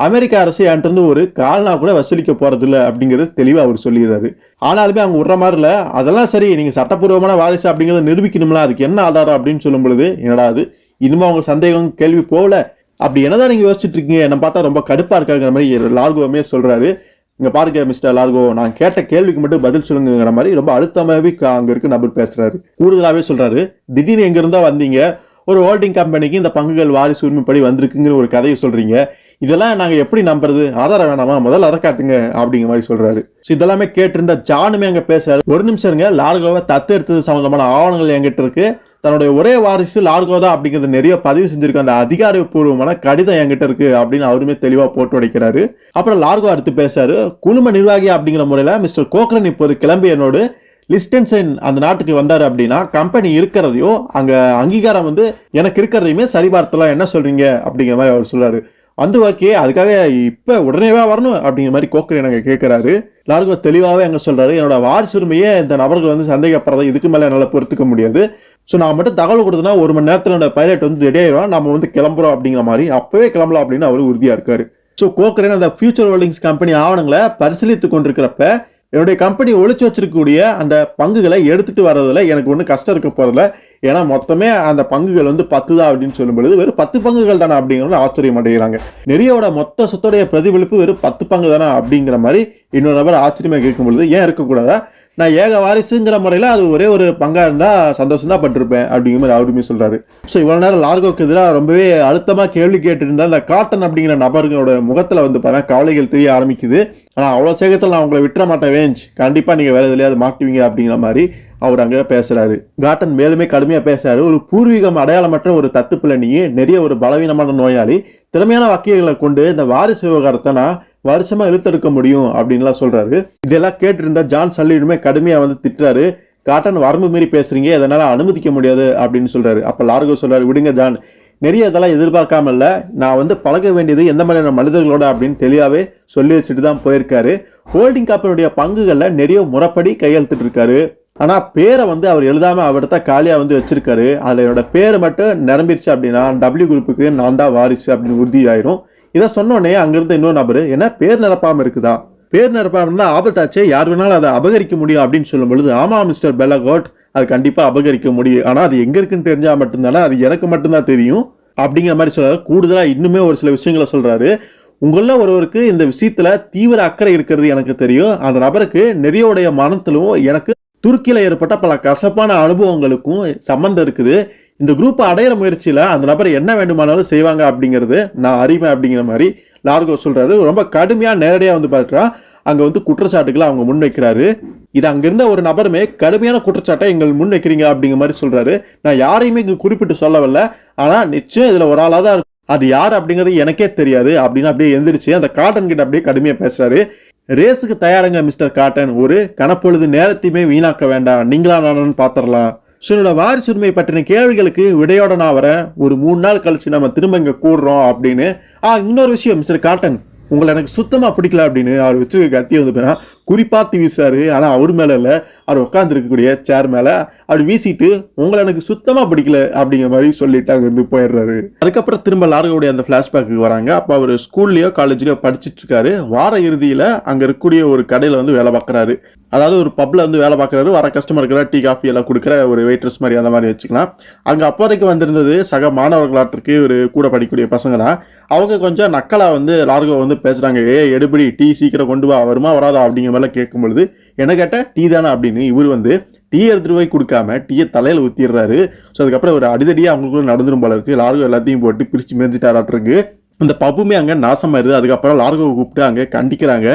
அமெரிக்க அரசு என்கிட்ட ஒரு கால்னா கூட வசூலிக்க போறது இல்லை அப்படிங்கிறது தெளிவா அவர் சொல்லிடுறாரு. ஆனாலுமே அவங்க விடுற மாதிரி இல்ல, அதெல்லாம் சரி, நீங்க சட்டப்பூர்வமான வாரிசு அப்படிங்கிறத நிரூபிக்கணும்ல, அதுக்கு என்ன ஆதாரம் அப்படின்னு சொல்லும் பொழுது என்னடா அது இன்னும் அவங்க சந்தேகம் கேள்வி போகல, அப்படி என்னதான் நீங்க யோசிச்சுட்டு இருக்கீங்க, என்ன பார்த்தா ரொம்ப கடுப்பா இருக்காங்கிற மாதிரி லார்கோவுமே சொல்றாரு. இங்க பாருங்க மிஸ்டர் லார்கோ, நான் கேட்ட கேள்விக்கு மட்டும் பதில் சொல்லுங்கிற மாதிரி ரொம்ப அழுத்தமாவே அங்க இருக்க நபர் பேசுறாரு. கூடுதலாவே சொல்றாரு, திடீர்னு எங்க இருந்தா வந்தீங்க, ஒரு ஹோல்டிங் கம்பெனிக்கு இந்த பங்குகள் வாரிசு உரிமைப்படி வந்திருக்குங்கிற ஒரு கதையை சொல்றீங்க, இதெல்லாம் நாங்க எப்படி நம்புறது, ஆதாரம் வேணாமா, முதல்ல அதை காட்டுங்க அப்படிங்கிற மாதிரி சொல்றாரு. இதெல்லாமே கேட்டிருந்த ஜானுமே அங்க பேசுறாரு. ஒரு நிமிஷம் இருங்க, லார்கோவை தத்து எடுத்தது சம்பந்தமான ஆவணங்கள் என்கிட்ட இருக்கு, தன்னுடைய ஒரே வாரிசு லார்கோ தான் அப்படிங்கிறது நிறைய பதிவு செஞ்சிருக்க அந்த அதிகாரப்பூர்வமான கடிதம் என்கிட்ட இருக்கு அப்படின்னு அவருமே தெளிவா போட்டு உடைக்கிறாரு. அப்புறம் லார்கோ அடுத்து பேசாரு, குழும நிர்வாகி அப்படிங்கிற முறையில மிஸ்டர் கோக்ரன் இப்போது கிளம்பி என்னோடு லிஸ்டன்சைன் அந்த நாட்டுக்கு வந்தாரு அப்படின்னா கம்பெனி இருக்கிறதையும் அங்க அங்கீகாரம் வந்து எனக்கு இருக்கிறதையுமே சரிபார்த்தலாம், என்ன சொல்றீங்க அப்படிங்கிற மாதிரி அவர் சொல்றாரு. வந்து ஓகே, அதுக்காக இப்ப உடனேவா வரணும் அப்படிங்கிற மாதிரி கோக்ரன் அங்க கேட்கிறாரு. லார்கோ தெளிவாவே அங்க சொல்றாரு, என்னோட வாரிசு உரிமையே இந்த நபர்கள் வந்து சந்தேகப்படுறதை இதுக்கு மேல என்னால பொறுத்துக்க முடியாது, ஸோ நான் மட்டும் தகவல் கொடுத்தனா 1 மணி நேரத்தில் என்னோட பைலட் வந்து ரெடி ஆயிடுவான், நம்ம வந்து கிளம்புறோம் அப்படிங்கிற மாதிரி அப்பவே கிளம்பலாம் அப்படின்னு அவர் உறுதியா இருக்காரு. ஸோ கோக்ரன் அந்த ஃபியூச்சர் ஹோல்டிங்ஸ் கம்பெனி ஆவணங்களை பரிசீலித்து கொண்டிருக்கிறப்ப என்னுடைய கம்பெனி ஒழிச்சு வச்சிருக்கக்கூடிய அந்த பங்குகளை எடுத்துட்டு வர்றதுல எனக்கு ஒன்றும் கஷ்டம் இருக்க போறதில்ல, ஏன்னா மொத்தமே அந்த பங்குகள் வந்து 10 தான் அப்படின்னு சொல்லும் பொழுது வெறும் 10 பங்குகள் தானே அப்படிங்கிறது ஆச்சரியம் அடைகிறாங்க. நிறையோட மொத்த சொத்துடைய பிரதிபலிப்பு வெறும் 10 பங்கு தானே அப்படிங்கிற மாதிரி இன்னொரு நபர் ஆச்சரியமா கேட்கும் பொழுது, ஏன் இருக்கக்கூடாதா, நான் ஏக வாரிசுங்கிற முறையில் அது ஒரே ஒரு பங்கா இருந்தா சந்தோஷம் தான் பட்டிருப்பேன் அப்படிங்கிற மாதிரி அவருமே சொல்றாரு. ஸோ இவ்வளவு நேரம் லார்கோக்கு எதிராக ரொம்பவே அழுத்தமா கேள்வி கேட்டு இருந்தா அந்த காட்டன் அப்படிங்கிற நபர்களோட முகத்துல வந்து பாருங்க கவலைகள் தெரிய ஆரம்பிக்குது. ஆனா அவ்வளவு சேகத்தில் நான் உங்களை விட்டுற மாட்டேன் வேஞ்ச், கண்டிப்பா நீங்க வேற எதுலையாவது மாட்டுவீங்க அப்படிங்கிற மாதிரி அவர் அங்க பேசுறாரு. காட்டன் மேலுமே கடுமையா பேசுறாரு, ஒரு பூர்வீகம் அடையாளமற்ற ஒரு தத்து பிள்ளை, நிறைய ஒரு பலவீனமான நோயாளி, திறமையான வக்கீல்களை கொண்டு இந்த வாரிசு விவகாரத்தை நான் வருஷமா இழுத்தெடுக்க முடியும் அப்படின்லாம் சொல்றாரு. இதெல்லாம் கேட்டிருந்தா ஜான் சல்லியுமே கடுமையா வந்து திட்டுறாரு, காட்டன் வரம்பு மீறி பேசுறீங்க, இதனால அனுமதிக்க முடியாது அப்படின்னு சொல்றாரு. அப்ப லார்கோ சொல்றாரு, விடுங்க ஜான், நிறைய இதெல்லாம் எதிர்பார்க்காம இல்ல, நான் வந்து பழக வேண்டியது எந்த மாதிரியான மனிதர்களோட அப்படின்னு தெளிவாவே சொல்லி வச்சுட்டு தான் போயிருக்காரு. ஹோல்டிங் கம்பெனியுடைய பங்குகள்ல நிறைய முறைப்படி கையெழுத்திட்டு இருக்காரு, ஆனா பேரை வந்து அவர் எழுதாம அவர்கிட்ட காலியா வந்து வச்சிருக்காரு. அதுல என்னோட பேரை மட்டும் நிரம்பிருச்சு அப்படின்னா டபிள்யூ குரூப்புக்கு நான் தான் வாரிசு அப்படின்னு உறுதி ஆயிரும். இதை சொன்னோடனே அங்கிருந்த இன்னொரு நபரு, என்ன பேர் நிரப்பாம இருக்குதா, பேர் நிரப்பாம ஆபத்தாச்சே, யார் வேணாலும் அதை அபகரிக்க முடியும் அப்படின்னு சொல்லும் பொழுது, ஆமா மிஸ்டர் பெல்லகோட், அது கண்டிப்பா அபகரிக்க முடியும், ஆனா அது எங்க இருக்குன்னு தெரிஞ்சா மட்டும்தானே, அது எனக்கு மட்டும்தான் தெரியும் அப்படிங்கிற மாதிரி சொல்றாரு. கூடுதலா இன்னுமே ஒரு சில விஷயங்களை சொல்றாரு. உங்கள ஒருவருக்கு இந்த விஷயத்துல தீவிர அக்கறை இருக்கிறது எனக்கு தெரியும், அந்த நபருக்கு நிறைய மனத்திலும் எனக்கு துருக்கியில ஏற்பட்ட பல கசப்பான அனுபவங்களுக்கும் சம்பந்தம் இருக்குது, இந்த குரூப்பை அடையிற முயற்சியில அந்த நபரை என்ன வேண்டுமானாலும் செய்வாங்க அப்படிங்கிறது நான் அறிவேன் அப்படிங்கிற மாதிரி லார்கோ சொல்றாரு. ரொம்ப கடுமையா நேரடியா வந்து பார்த்தா அங்க வந்து குற்றச்சாட்டுகளை அவங்க முன்வைக்கிறாரு. இது அங்கிருந்த ஒரு நபருமே கடுமையான குற்றச்சாட்டை எங்கள் முன் வைக்கிறீங்க அப்படிங்கிற மாதிரி சொல்றாரு. நான் யாரையுமே இங்க குறிப்பிட்டு சொல்லவில்லை, ஆனா நிச்சயம் இதுல ஒரு ஆளா தான் இருக்கும், அது யார் அப்படிங்கிறது எனக்கே தெரியாது அப்படின்னு அப்படியே எந்திரிச்சு அந்த காட்டன் கிட்ட அப்படியே கடுமையா பேசுறாரு. ரேஸுக்கு தயாருங்க மிஸ்டர் காட்டன், ஒரு கணப்பொழுது நேரத்தையுமே வீணாக்க வேண்டாம், நீங்களா நானும் பாத்திரலாம். என்னோட வாரிசுரிமை பற்றின கேள்விகளுக்கு விடையோட நான் வரேன், ஒரு 3 நாள் கழிச்சு நம்ம திரும்ப இங்க கூடுறோம் அப்படின்னு. இன்னொரு விஷயம் மிஸ்டர் காட்டன், உங்களை எனக்கு சுத்தமா பிடிக்கல அப்படின்னு அவர் வச்சு கத்தி வந்து போனா குறிப்பாத்தி வீசுறாரு. ஆனா அவர் மேல இல்ல, அவர் உட்கார்ந்து இருக்கக்கூடிய சேர் மேல அப்படி வீசிட்டு உங்களை எனக்கு சுத்தமா பிடிக்கல அப்படிங்கிற மாதிரி சொல்லிட்டு அங்க இருந்து போயிடுறாரு. அதுக்கப்புறம் திரும்ப லார்கோடைய அந்த பிளாஷ்பேக்கு வராங்க. அப்ப அவர் ஸ்கூல்லயோ காலேஜ்லயோ படிச்சுட்டு இருக்காரு. வார இறுதியில அங்க இருக்கக்கூடிய ஒரு கடையில வந்து வேலை பார்க்கறாரு. அதாவது ஒரு பப்ல வந்து வேலை பார்க்கறாரு. வர கஸ்டமருக்கு டீ காஃபி எல்லாம் கொடுக்குற ஒரு வெயிட்ரஸ் மாதிரி அந்த மாதிரி வச்சுக்கலாம். அங்க அப்போதைக்கு வந்திருந்தது சக மாணவர்களாட்டிற்கு ஒரு கூட படிக்கக்கூடிய பசங்க தான். அவங்க கொஞ்சம் நக்கலா வந்து லார்கோ வந்து பேசுறாங்க, எடுபடி டீ சீக்கிரம் கொண்டு வா, வருமா வராதா அப்படிங்கிற மாதிரிலாம் கேட்கும் பொழுது என்ன கேட்ட டீ தானே அப்படின்னு இவர் வந்து டீ எடுத்துட்டு போய் கொடுக்காம டீயை தலையில ஊத்திடுறாரு. ஸோ அதுக்கப்புறம் ஒரு அடிதடியா அவங்களுக்குள்ள நடந்துரும் போல இருக்கு. லார்கோ எல்லாத்தையும் போட்டு பிரிச்சு மேஞ்சிட்டாராட்டிருக்கு. அந்த பப்புமே அங்க நாசமாயிருது. அதுக்கப்புறம் லார்கோவை கூப்பிட்டு அங்க கண்டிக்கிறாங்க.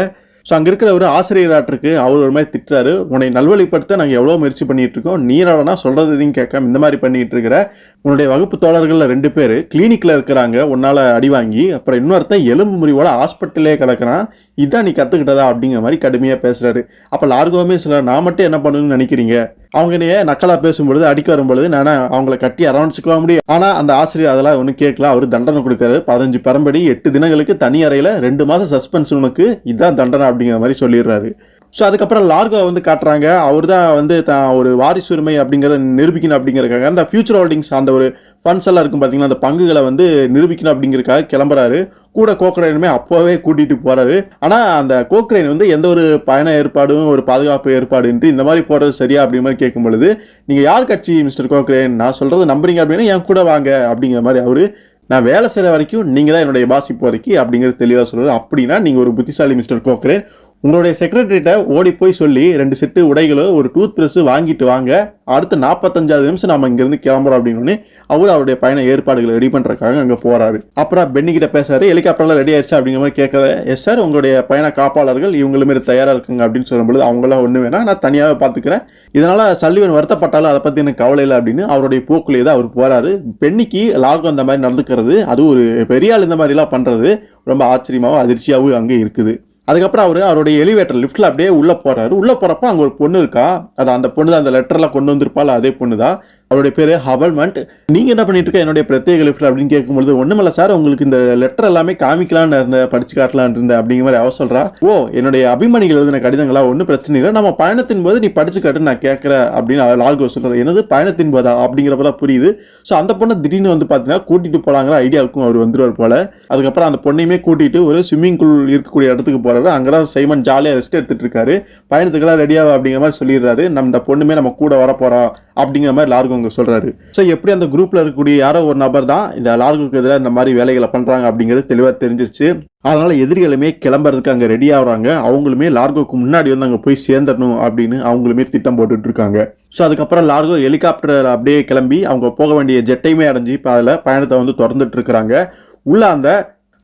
ஸோ அங்கே இருக்கிற ஒரு ஆசிரியராட்டிருக்கு. அவர் ஒரு மாதிரி திட்டுறாரு, உன்னை நல்வழிப்படுத்த நாங்கள் எவ்வளோ முயற்சி பண்ணிட்டு இருக்கோம், நீ என்னடா சொல்றது எதையும் கேட்காம இந்த மாதிரி பண்ணிட்டு இருக்கிற, உன்னுடைய வகுப்பு தோழர்கள் 2 பேர் கிளினிக்ல இருக்கிறாங்க உன்னால அடி வாங்கி, அப்புறம் இன்னொருத்தன் எலும்பு முறிவோட ஹாஸ்பிட்டலே கிடக்கிறான், இதான் நீ கத்துக்கிட்டதா அப்படிங்கிற மாதிரி கடுமையா பேசுறாரு. அப்ப லார்கோவுமே சில நான் மட்டும் என்ன பண்ணணும்னு நினைக்கிறீங்க, அவங்க நக்கலா பேசும்பொழுது அடிக்க வரும்பொழுது நான் அவங்கள கட்டி அரவணைச்சுக்கலாம் முடியும். ஆனா அந்த ஆசிரியர் அதெல்லாம் ஒன்றும் கேட்கல. அவர் தண்டனை கொடுக்காரு. 15 பரம்படி 8 தினங்களுக்கு தனி அறையில 2 மாசம் சஸ்பென்ஸ், உனக்கு இதான் தண்டனை அப்படிங்கிற மாதிரி சொல்லிடுறாரு. ஸோ அதுக்கப்புறம் லார்கோ வந்து காட்டுறாங்க, அவர் தான் வந்து தான் ஒரு வாரிசுரிமை அப்படிங்கிறத நிரூபிக்கணும் அப்படிங்கிறக்காக அந்த ஃபியூச்சர் ஹோல்டிங்ஸ் அந்த ஒரு ஃபண்ட்ஸ் எல்லாம் இருக்கும் பார்த்தீங்கன்னா, அந்த பங்குகளை வந்து நிரூபிக்கணும் அப்படிங்கிறக்காக கிளம்புறாரு. கூட கோக்ரைனுமே அப்போவே கூட்டிட்டு போறாரு. ஆனால் அந்த கோக்ரைன் வந்து எந்த ஒரு பயண ஏற்பாடும் ஒரு பாதுகாப்பு ஏற்பாடு இன்றி இந்த மாதிரி போறது சரியா அப்படிங்கிற மாதிரி கேட்கும் பொழுது, நீங்கள் யார் கட்சி மிஸ்டர் கோக்ரைன், நான் சொல்றது நம்புறீங்க அப்படின்னா என் கூட வாங்க அப்படிங்கிற மாதிரி அவரு, நான் வேலை செய்கிற வரைக்கும் நீங்கள் தான் என்னுடைய பாஸ் இப்போதைக்கு அப்படிங்கிறது தெளிவாக சொல்கிறார். அப்படின்னா நீங்கள் ஒரு புத்திசாலி மிஸ்டர் கோக்ரைன், உங்களுடைய செக்ரட்டரிட்ட ஓடி போய் சொல்லி 2 செட்டு உடைகளோ ஒரு டூத் பிரஷ் வாங்கிட்டு வாங்க, அடுத்த 45 நிமிஷம் நம்ம இங்கிருந்து கிளம்புறோம் அப்படின்னு அவருடைய பயண ஏற்பாடுகளை ரெடி பண்றதுக்காக அங்க போறாரு. அப்புறம் பென்னி கிட்ட பேசுறாரு, ஹெலிகாப்டர்லாம் ரெடி ஆயிடுச்சு அப்படிங்கிற மாதிரி கேட்க, எஸ் சார் உங்களுடைய பயண காப்பாளர்கள் இவங்களுமே தயாரா இருக்குங்க அப்படின்னு சொல்லும்போது, அவங்களாம் ஒண்ணு வேணா நான் தனியாக பாத்துக்கிறேன், இதனால சல்லிவன் வருத்தப்பட்டாலும் அதை பத்தி எனக்கு கவலை இல்லை அப்படின்னு அவருடைய போக்குலேயே தான் அவர் போறாரு. பென்னிக்கு லார்கோ அந்த மாதிரி நடந்துக்கிறது, அது ஒரு பெரிய ஆள் இந்த மாதிரி எல்லாம் பண்றது ரொம்ப ஆச்சரியமாவும் அதிர்ச்சியாகவும் அங்கே இருக்குது. அதுக்கப்புறம் அவருடைய எலிவேட்டர் லிஃப்ட்ல அப்படியே உள்ள போறாரு. உள்ள போறப்ப அங்க ஒரு பொண்ணு இருக்கா. அது அந்த பொண்ணு தான் அந்த லெட்டர்ல கொண்டு வந்திருப்பாள், அதே பொண்ணு தான். அவருடைய பேரு ஹபல்மண்ட். நீங்க என்ன பண்ணிட்டு இருக்க என்னுடைய பிரத்யேக லிஃப்ட்ல அப்படின்னு கேட்கும்போது, ஒண்ணுமில்ல சார், உங்களுக்கு இந்த லெட்டர் எல்லாமே காமிக்கலான்னு இருந்தேன், படிச்சு காட்டலான் இருந்தேன் அப்படிங்கிற மாதிரி அவ சொல்றா. ஓ, என்னுடைய அபிமானிகள் எழுதின கடிதங்களா, ஒன்றும் பிரச்சனை இல்லை, நம்ம பயணத்தின் போது நீ படிச்சு காட்டு நான் கேட்கறேன் அப்படின்னு லார்கோ சொல்றாரு. என்னது பயணத்தின் போதா அப்படிங்கிறப்பதான் புரியுது. ஸோ அந்த பொண்ணை திடீர்னு வந்து பார்த்தீங்கன்னா கூட்டிட்டு போலாங்கிற ஐடியாவுக்கும் அவர் வந்துருவார் போல. அதுக்கப்புறம் அந்த பொண்ணையுமே கூட்டிட்டு ஒரு ஸ்விம்மிங் பூல் இருக்கக்கூடிய இடத்துக்கு போறாரு. அங்கதான் சைமன் ஜாலியா ரெஸ்ட் எடுத்துட்டு இருக்காரு. பயணத்துக்கெல்லாம் ரெடியா அப்படிங்கிற மாதிரி சொல்லிடுறாரு. நம்ம இந்த பொண்ணுமே நம்ம கூட வர போறா அப்படிங்கிற மாதிரி லார்கோ சொல்றாரு. சோ எப்படி அந்த குரூப்ல இருக்கக்கூடிய யாரோ ஒரு நபர் தான் இந்த லார்கோக்கு எதிராக இந்த மாதிரி வேலைகளை பண்றாங்க அப்படிங்கிறது தெளிவா தெரிஞ்சிருச்சு. அதனால எதிரிகளுமே கிளம்புறதுக்கு அங்க ரெடி ஆகுறாங்க. அவங்களுமே லார்கோக்கு முன்னாடி வந்து அங்க போய் சேர்ந்துடணும் அப்படின்னு அவங்களுமே திட்டம் போட்டுட்டு இருக்காங்க. ஸோ அதுக்கப்புறம் லார்கோ ஹெலிகாப்டர் அப்படியே கிளம்பி அவங்க போக வேண்டிய ஜெட்டையுமே அடைஞ்சு இப்போ அதில் பயணத்தை வந்து திறந்துட்டு இருக்கிறாங்க. உள்ள அந்த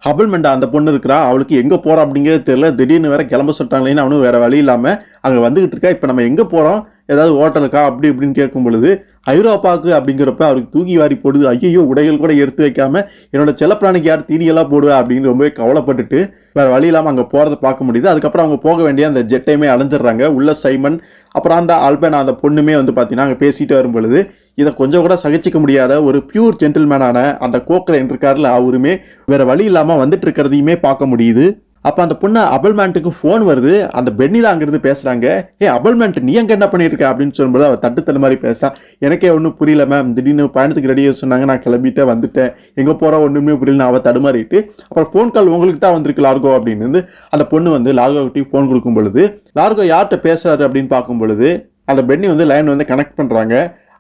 ஹபல்மெண்டா அந்த பொண்ணு இருக்கிறா, அவளுக்கு எங்க போறோம் அப்படிங்கிறது தெரியல. திடீர்னு வேற கிளம்ப சொல்லிட்டாங்களேன்னு அவனும் வேற வழி இல்லாம அங்க வந்துகிட்டு இருக்கா. இப்ப நம்ம எங்க போறோம், ஏதாவது ஹோட்டலுக்கா அப்படி இப்படின்னு கேட்கும் பொழுது, ஐரோப்பாவுக்கு அப்படிங்கிறப்ப அவருக்கு தூக்கி வாரி போடுது. ஐயோ, உடைகள் கூட எடுத்து வைக்காம என்னோட செல்லப்பிராணிக்கு யார் தீனியெல்லாம் போடுவா அப்படின்னு ரொம்பவே கவலைப்பட்டுட்டு வேற வழி இல்லாம அங்க போறதை பார்க்க முடியுது. அதுக்கப்புறம் அவங்க போக வேண்டிய அந்த ஜெட்டையுமே அடைஞ்சிடுறாங்க. உள்ள சைமன் அப்புறம் அந்த அல்பனா அந்த பொண்ணுமே வந்து பாத்தீங்கன்னா அங்க பேசிட்டு வரும் பொழுது, இதை கொஞ்சம் கூட சகிச்சிக்க முடியாத ஒரு பியூர் ஜென்டில்மேனான அந்த கோக்ரைன் இருக்காருல, அவருமே வேற வழி இல்லாம வந்துட்டு இருக்கிறதையுமே பார்க்க முடியுது. அப்ப அந்த பொண்ணு அபல்மேண்ட்டுக்கு போன் வருது. அந்த பென்னி தான் அங்கிருந்து பேசுறாங்க. அபல்மேண்ட் நீ அங்க என்ன பண்ணிட்டு இருக்க அப்படின்னு சொல்லும்போது அவ தட்டு மாதிரி பேசுறா. எனக்கே ஒன்றும் புரியல மேம், திடீர்னு பயணத்துக்கு ரெடியாக சொன்னாங்க, நான் கிளம்பிட்டே வந்துட்டேன், எங்க போறோம் ஒண்ணுமே புரியல, அவ தடுமாறிட்டு அப்புறம் போன் கால் உங்களுக்கு தான் வந்திருக்கு லார்கோ அப்படின்னு அந்த பொண்ணு வந்து லார்கோ கிட்ட போன் கொடுக்கும் பொழுது, லார்கோ யார்கிட்ட பேசுறாரு அப்படின்னு பார்க்கும் பொழுது அந்த பென்னி வந்து லைன் வந்து கனெக்ட் பண்றாங்க.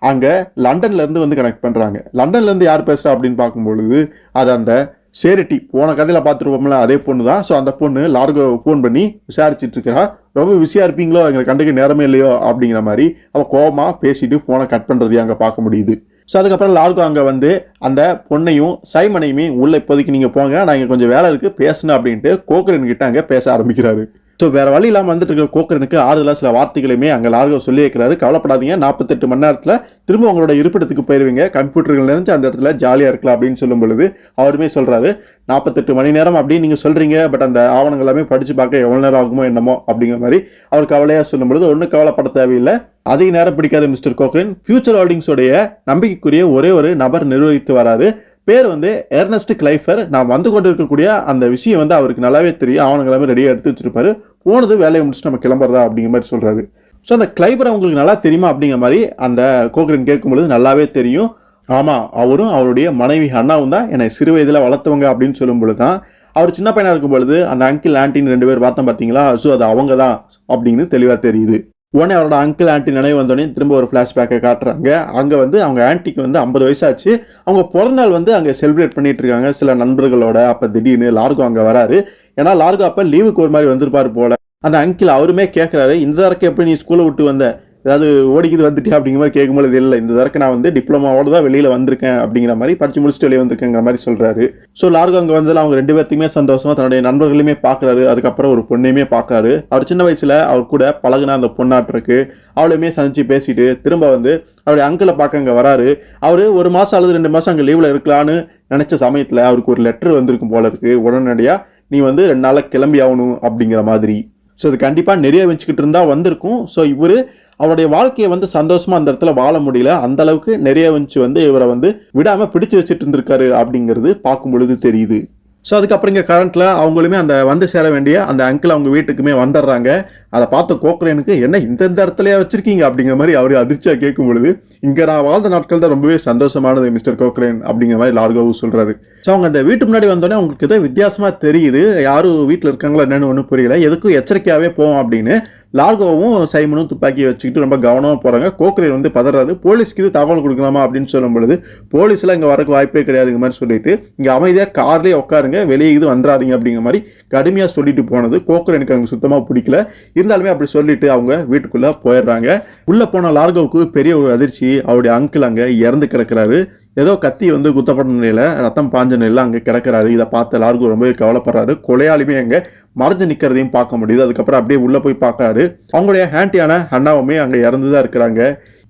அங்க லண்டன்ல இருந்து வந்து கனெக்ட் பண்றாங்க. லண்டன்ல இருந்து யார் பேசுறா அப்படின்னு பார்க்கும் பொழுது அது அந்த சேரிட்டி போன கதையில பார்த்துருப்போம்ல, அதே பொண்ணு தான். ஸோ அந்த பொண்ணு லார்கோ ஃபோன் பண்ணி விசாரிச்சுட்டு இருக்கிறா. ரொம்ப பிஸியா இருப்பீங்களோ, எங்களை கண்டுக்க நேரமே இல்லையோ அப்படிங்கிற மாதிரி அவ கோபமா பேசிட்டு போனை கட் பண்றதையும் அங்க பார்க்க முடியுது. ஸோ அதுக்கப்புறம் லார்கோ அங்க வந்து அந்த பொண்ணையும் சைமனையுமே உள்ள இப்போதைக்கு நீங்க போங்க, நான் இங்க கொஞ்சம் வேலை இருக்கு பேசணும் அப்படின்ட்டு கோக்ரைன் கிட்ட அங்க பேச ஆரம்பிக்கிறாரு. ஸோ வேற வழி இல்லாமல் வந்துட்டு இருக்கிற கோக்கரனுக்கு ஆறுதலாக சில வார்த்தைகளையுமே அங்கே லார்கோ சொல்லி வைக்கிறாரு. கவலைப்படாதீங்க, 48 மணி நேரத்தில் திரும்ப உங்களோட இருப்பிடத்துக்கு போயிருவீங்க, கம்ப்யூட்டர்கள் நினைச்சு அந்த இடத்துல ஜாலியாக இருக்கலாம் அப்படின்னு சொல்லும் பொழுது அவருமே சொல்றாரு 48 மணி நேரம் அப்படின்னு நீங்கள் சொல்றீங்க, பட் அந்த ஆவணங்கள் எல்லாமே படிச்சு பார்க்க எவ்வளோ நேரம் ஆகுமோ என்னமோ அப்படிங்கிற மாதிரி அவர் கவலையாக சொல்லும் பொழுது ஒன்றும் கவலைப்பட தேவையில்லை, அதிக நேரம் பிடிக்காத மிஸ்டர் கோக்கரன் ஃபியூச்சர் ஹோல்டிங்ஸோடைய நம்பிக்கைக்குரிய ஒரே ஒரு நபர் நிர்வகித்து வராரு. பேர் வந்து எர்னஸ்ட் கிளைஃபர். நான் வந்து கொண்டு இருக்கக்கூடிய அந்த விஷயம் வந்து அவருக்கு நல்லாவே தெரியும், ஆவணங்கள் எல்லாமே ரெடியாக எடுத்து வச்சிருப்பாரு. போனது வேலையை முடிச்சுட்டு நம்ம கிளம்புறதா அப்படிங்கிற மாதிரி சொல்றாரு. ஸோ அந்த கிளைபர் அவங்களுக்கு நல்லா தெரியுமா அப்படிங்கிற மாதிரி அந்த கோக்கரன் கேட்கும்பொழுது நல்லாவே தெரியும். ஆமாம், அவரும் அவருடைய மனைவி அண்ணாவும் தான் என்னை சிறு வயதில் வளர்த்தவங்க அப்படின்னு சொல்லும் பொழுது தான் அவர் சின்ன பையனாக இருக்கும் பொழுது அந்த அங்கிள் ஆண்டின்னு 2 பேர் பார்த்தோம் பார்த்தீங்களா, ஸோ அது அவங்க தான் அப்படின்னு தெளிவாக தெரியுது. உடனே அவரோட அங்கிள் ஆண்டி நினைவு வந்தோடனே திரும்ப ஒரு ஃப்ளாஷ்பேக்கை காட்டுறாங்க. அங்கே வந்து அவங்க ஆண்டிக்கு வந்து 50 வயசாச்சு. அவங்க பிறந்தநாள் வந்து அங்கே செலிப்ரேட் பண்ணிட்டு இருக்காங்க சில நண்பர்களோட. அப்போ திடீர்னு லார்கோ அங்கே வராரு. ஏன்னா லார்கோ அப்போ லீவுக்கு ஒரு மாதிரி வந்திருப்பாரு போல. அந்த அங்கிள் அவருமே கேட்குறாரு, இந்த தடவை எப்படி நீ ஸ்கூலை விட்டு வந்த, ஏதாவது ஓடிக்கிது வந்துட்டே அப்படிங்கிற மாதிரி கேட்கும்போது இல்லை, இந்த தடவை நான் வந்து டிப்ளமாவோட தான் வெளியில் வந்திருக்கேன் அப்படிங்கிற மாதிரி படித்து முடிச்சுட்டு வெளியே வந்திருக்கேங்கிற மாதிரி சொல்கிறாரு. ஸோ லார்கோ அங்கே வந்ததில் அவங்க 2 பேர்த்துக்குமே சந்தோஷமாக தன்னுடைய நண்பர்களையுமே பார்க்குறாரு. அதுக்கப்புறம் ஒரு பொண்ணையுமே பார்க்குறாரு. அவர் சின்ன வயசில் அவர் கூட பழகுனா அந்த பொண்ணாட்டிருக்கு. அவளையுமே சந்திச்சு பேசிட்டு திரும்ப வந்து அவருடைய அங்கிளை பார்க்க அங்கே வராரு. அவர் 1 மாதம் அல்லது 2 மாதம் அங்கே லீவில் இருக்கலான்னு நினச்ச சமயத்தில் அவருக்கு ஒரு லெட்டர் வந்திருக்கும் போல இருக்கு. உடனடியாக நீ வந்து 2 நாளில் கிளம்பி ஆகணும் அப்படிங்கிற மாதிரி. ஸோ அது கண்டிப்பாக நிறைய வச்சுக்கிட்டு இருந்தா வந்திருக்கும். ஸோ இவர் அவருடைய வாழ்க்கையை வந்து சந்தோஷமா அந்த இடத்துல வாழ முடியல, அந்த அளவுக்கு நிறைய வந்து இவரை வந்து விடாம பிடிச்சு வச்சுட்டு இருந்திருக்காரு அப்படிங்கிறது பார்க்கும் பொழுது தெரியுது. ஸோ அதுக்கப்புறம் இங்கே கரண்ட்ல அவங்களுமே அந்த வந்து சேர வேண்டிய அந்த அங்கிள் அவங்க வீட்டுக்குமே வந்துடுறாங்க. அதை பார்த்த கோக்கரனுக்கு என்ன இந்த இடத்துலயே வச்சிருக்கீங்க அப்படிங்கிற மாதிரி அவர் அதிர்ச்சியாக கேட்கும் பொழுது, இங்கே நான் வாழ்ந்த நாட்கள் தான் ரொம்பவே சந்தோஷமானது மிஸ்டர் கோக்கரன் அப்படிங்கிற மாதிரி லார்கோவும் சொல்றாரு. ஸோ அவங்க அந்த வீட்டு முன்னாடி வந்தோடனே அவங்களுக்கு ஏதோ வித்தியாசமா தெரியுது, யாரும் வீட்டில் இருக்காங்களா என்னன்னு ஒன்றும் புரியல, எதுக்கும் எச்சரிக்கையாகவே போவோம் அப்படின்னு லார்கோவும் சைமனும் துப்பாக்கியை வச்சுக்கிட்டு ரொம்ப கவனமாக போகிறாங்க. கோக்கரன் வந்து பதறாரு, போலீஸ்க்கு இது தகவல் கொடுக்கலாமா அப்படின்னு சொல்லும் பொழுது போலீஸ்லாம் இங்கே வரக்கு வாய்ப்பே கிடையாதுங்க மாதிரி சொல்லிட்டு இங்கே அமைதியாக கார்லேயே உட்காருங்க, வெளியே இது வந்துடாதீங்க அப்படிங்கிற மாதிரி கடுமையாக சொல்லிட்டு போனது கோக்கரனுக்கு அங்கே சுத்தமாக பிடிக்கல. இருந்தாலுமே அப்படி சொல்லிட்டு அவங்க வீட்டுக்குள்ளே போயிடுறாங்க. உள்ளே போன லார்கோவுக்கு பெரிய ஒரு அதிர்ச்சி, அவருடைய அங்கிள் அங்கே இறந்து கிடக்கிறாரு. ஏதோ கத்தி வந்து குத்தப்பட்ட நிலையில ரத்தம் பாஞ்ச நிலையில அங்கே கிடக்கிறாரு. இதை பார்த்த லார்கோ ரொம்பவே கவலைப்படுறாரு. கொலையாளியுமே அங்கே மறைஞ்சு நிற்கிறதையும் பார்க்க முடியுது. அதுக்கப்புறம் அப்படியே உள்ள போய் பார்க்கறாரு. அவங்களுடைய ஹேண்டியான அண்ணாவுமே அங்கே இறந்துதான் இருக்கிறாங்க.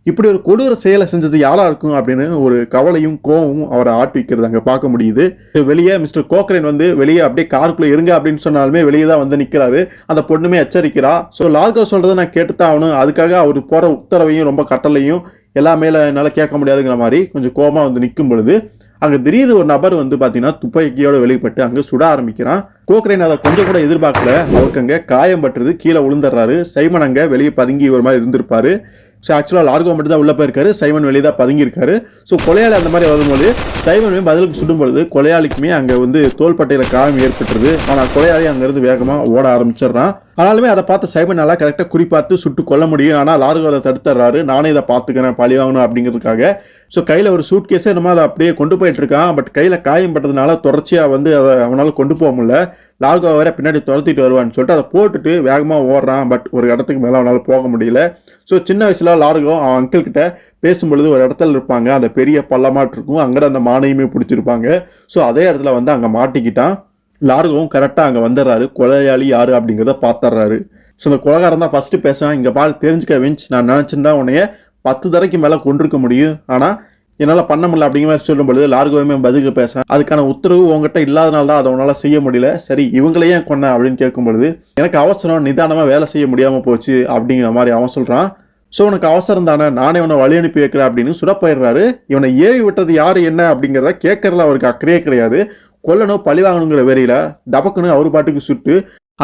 இப்படி ஒரு கொடூர செயலை செஞ்சது யாரா இருக்கும் அப்படின்னு ஒரு கவலையும் கோவமும் அவரை ஆட்டி வைக்கிறது அங்கே பார்க்க முடியுது. வெளியே மிஸ்டர் கோக்கரன் வந்து வெளியே அப்படியே காருக்குள்ள இருங்க அப்படின்னு சொன்னாலுமே வெளியே தான் வந்து நிற்கிறாரு. அந்த பொண்ணுமே எச்சரிக்கிறா. ஸோ லார்கோ சொல்றதை நான் கேட்டுத்தான் ஆகணும், அதுக்காக அவர் போற உத்தரவையும் ரொம்ப கட்டளையும் எல்லாம் மேலே என்னால் கேட்க முடியாதுங்கிற மாதிரி கொஞ்சம் கோபமாக வந்து நிற்கும் பொழுது அங்கே திடீர்னு ஒரு நபர் வந்து பார்த்தீங்கன்னா துப்பாக்கியோட வெளிப்பட்டு அங்கே சுட ஆரம்பிக்கிறான். கோக்கரன் அதை கொஞ்சம் கூட எதிர்பார்க்கல. அவருக்கு அங்கே காயம் பட்டுறது, கீழே விழுந்துடுறாரு. சைமன் அங்கே வெளியே பதுங்கி ஒரு மாதிரி இருந்திருப்பாரு. ஸோ ஆக்சுவலாக லார்கோ மட்டும் தான் உள்ளே போயிருக்காரு, சைமன் வெளியே தான் பதுங்கியிருக்காரு. ஸோ கொலையாளி அந்த மாதிரி வரும்போது சைமனுமே பதிலுக்கு சுடும் பொழுது கொலையாளிக்குமே அங்கே வந்து தோள்பட்டையில் காயம் ஏற்பட்டுருது. ஆனால் கொலையாளி அங்கேருந்து வேகமாக ஓட ஆரம்பிச்சிடுறான். ஆனாலுமே அதை பார்த்து சைமன் நல்லா கரெக்டாக குறிப்பார்த்து சுட்டு கொல்ல முடியும். ஆனால் லார்கோ அதை தடுத்துறாரு, நானே இதை பார்த்துக்கிறேன் பழி வாங்கணும் அப்படிங்கிறதுக்காக. ஸோ கையில் ஒரு சூட் கேஸை நம்ம அதை அப்படியே கொண்டு போயிட்டு இருக்கான். பட் கையில் காயம் பட்டதுனால தொடர்ச்சியாக வந்து அதை அவனால் கொண்டு போக முடியல. லார்கோ வேற பின்னாடி துரத்திட்டு வருவான்னு சொல்லிட்டு அதை போட்டுட்டு வேகமாக ஓடுறான். பட் ஒரு இடத்துக்கு மேலே அவனால் போக முடியல. ஸோ சின்ன வயசுல லார்கோ அவன் அங்கிள் கிட்ட பேசும்பொழுது ஒரு இடத்துல இருப்பாங்க, அந்த பெரிய பள்ளமாட்டு இருக்கும், அங்கே அந்த மானையுமே பிடிச்சிருப்பாங்க. ஸோ அதே இடத்துல வந்து அங்கே மாட்டிக்கிட்டான். லார்கோவும் கரெக்டாக அங்கே வந்துடுறாரு. கொலையாளி யாரு அப்படிங்கிறத பார்த்துடுறாரு. ஸோ இந்த கொலைகாரன் தான் ஃபர்ஸ்ட் பேசுவான், இங்கே பாரு தெரிஞ்சுக்க விஞ்ச், நான் நினச்சிருந்தா உன்னைய 10 தடவைக்கு மேலே கொண்டிருக்க முடியும், ஆனால் என்னால் பண்ண முடியல அப்படிங்கிற மாதிரி சொல்லும் பொழுது லார்கோவுமே பதிலுக்கு பேசுறேன், அதுக்கான உத்தரவு உங்ககிட்ட இல்லாதனால தான் அதை உன்னால் செய்ய முடியல, சரி இவங்களையே கொன்ன அப்படின்னு கேட்கும் பொழுது எனக்கு அவசரம், நிதானமாக வேலை செய்ய முடியாமல் போச்சு அப்படிங்கிற மாதிரி அவன் சொல்கிறான். ஸோ உனக்கு அவசரம் தானே, நானே உன்னை வழி அனுப்பி வைக்கிறேன் அப்படின்னு சுட போயிடுறாரு. இவனை ஏவி விட்டது யார் என்ன அப்படிங்கிறத கேட்கறதுல அவருக்கு அக்கறையே கிடையாது. கொல்லணும் பழி வாங்கணுங்கிற வெறியில டபக்குன்னு அவர் பாட்டுக்கு சுட்டு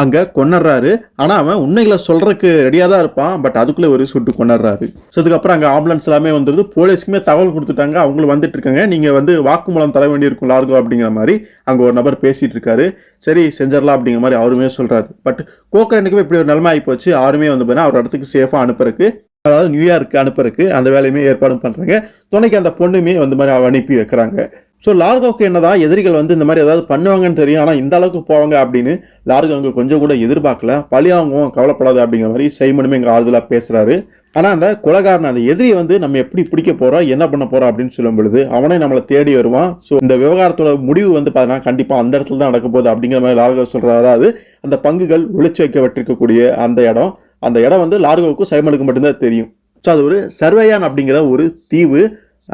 அங்கே கொண்டுறாரு. ஆனால் அவன் உண்மைகளை சொல்றதுக்கு ரெடியாக தான் இருப்பான். பட் அதுக்குள்ளே ஒரு சுட்டு கொண்டுறாரு. ஸோ அதுக்கப்புறம் அங்கே ஆம்புலன்ஸ் எல்லாமே வந்துடுது. போலீஸ்க்குமே தகவல் கொடுத்துட்டாங்க, அவங்களும் வந்துட்டு இருக்காங்க. நீங்கள் வந்து வாக்குமூலம் தர வேண்டியிருக்கும் லார்கோ அப்படிங்கிற மாதிரி அங்கே ஒரு நபர் பேசிட்டு இருக்காரு. சரி செஞ்சிடலாம் அப்படிங்கிற மாதிரி அவருமே சொல்றாரு. பட் கோக்கரனுக்குமே இப்படி ஒரு நிலைமை ஆகி போச்சு. அவருமே வந்து பார்த்தீங்கன்னா அவர் இடத்துக்கு சேஃபாக அனுப்புறதுக்கு, அதாவது நியூயார்க்கு அனுப்புறதுக்கு அந்த வேலையுமே ஏற்பாடும் பண்ணுறாங்க. துணைக்கு அந்த பொண்ணுமே வந்து மாதிரி அனுப்பி வைக்கிறாங்க. ஸோ லார்கோவுக்கு என்னதான் எதிரிகள் வந்து இந்த மாதிரி ஏதாவது பண்ணுவாங்கன்னு தெரியும், ஆனால் இந்த அளவுக்கு போவாங்க அப்படின்னு லார்கோ அங்கே கொஞ்சம் கூட எதிர்பார்க்கல. பழி வாங்குவோம் கவலைப்படாது அப்படிங்கிற மாதிரி சைமனுமே இங்கே ஆறுதலாக பேசுகிறாரு. ஆனால் அந்த கொலைகாரன் அந்த எதிரியை வந்து நம்ம எப்படி பிடிக்க போகிறோம் என்ன பண்ண போகிறோம் அப்படின்னு சொல்லும் பொழுது அவனே நம்மளை தேடி வருவான். ஸோ இந்த விவகாரத்தோட முடிவு வந்து பார்த்தீங்கன்னா கண்டிப்பாக அந்த இடத்துல தான் நடக்க போகுது அப்படிங்கிற மாதிரி லார்கோ சொல்கிறார். அதாவது அந்த பங்குகள் ஒளிச்சு வைக்கப்பட்டிருக்கக்கூடிய அந்த இடம் வந்து லார்கோவுக்கும் சைமனுக்கு மட்டும்தான் தெரியும். ஸோ அது ஒரு சர்வேயான் அப்படிங்கிற ஒரு தீவு.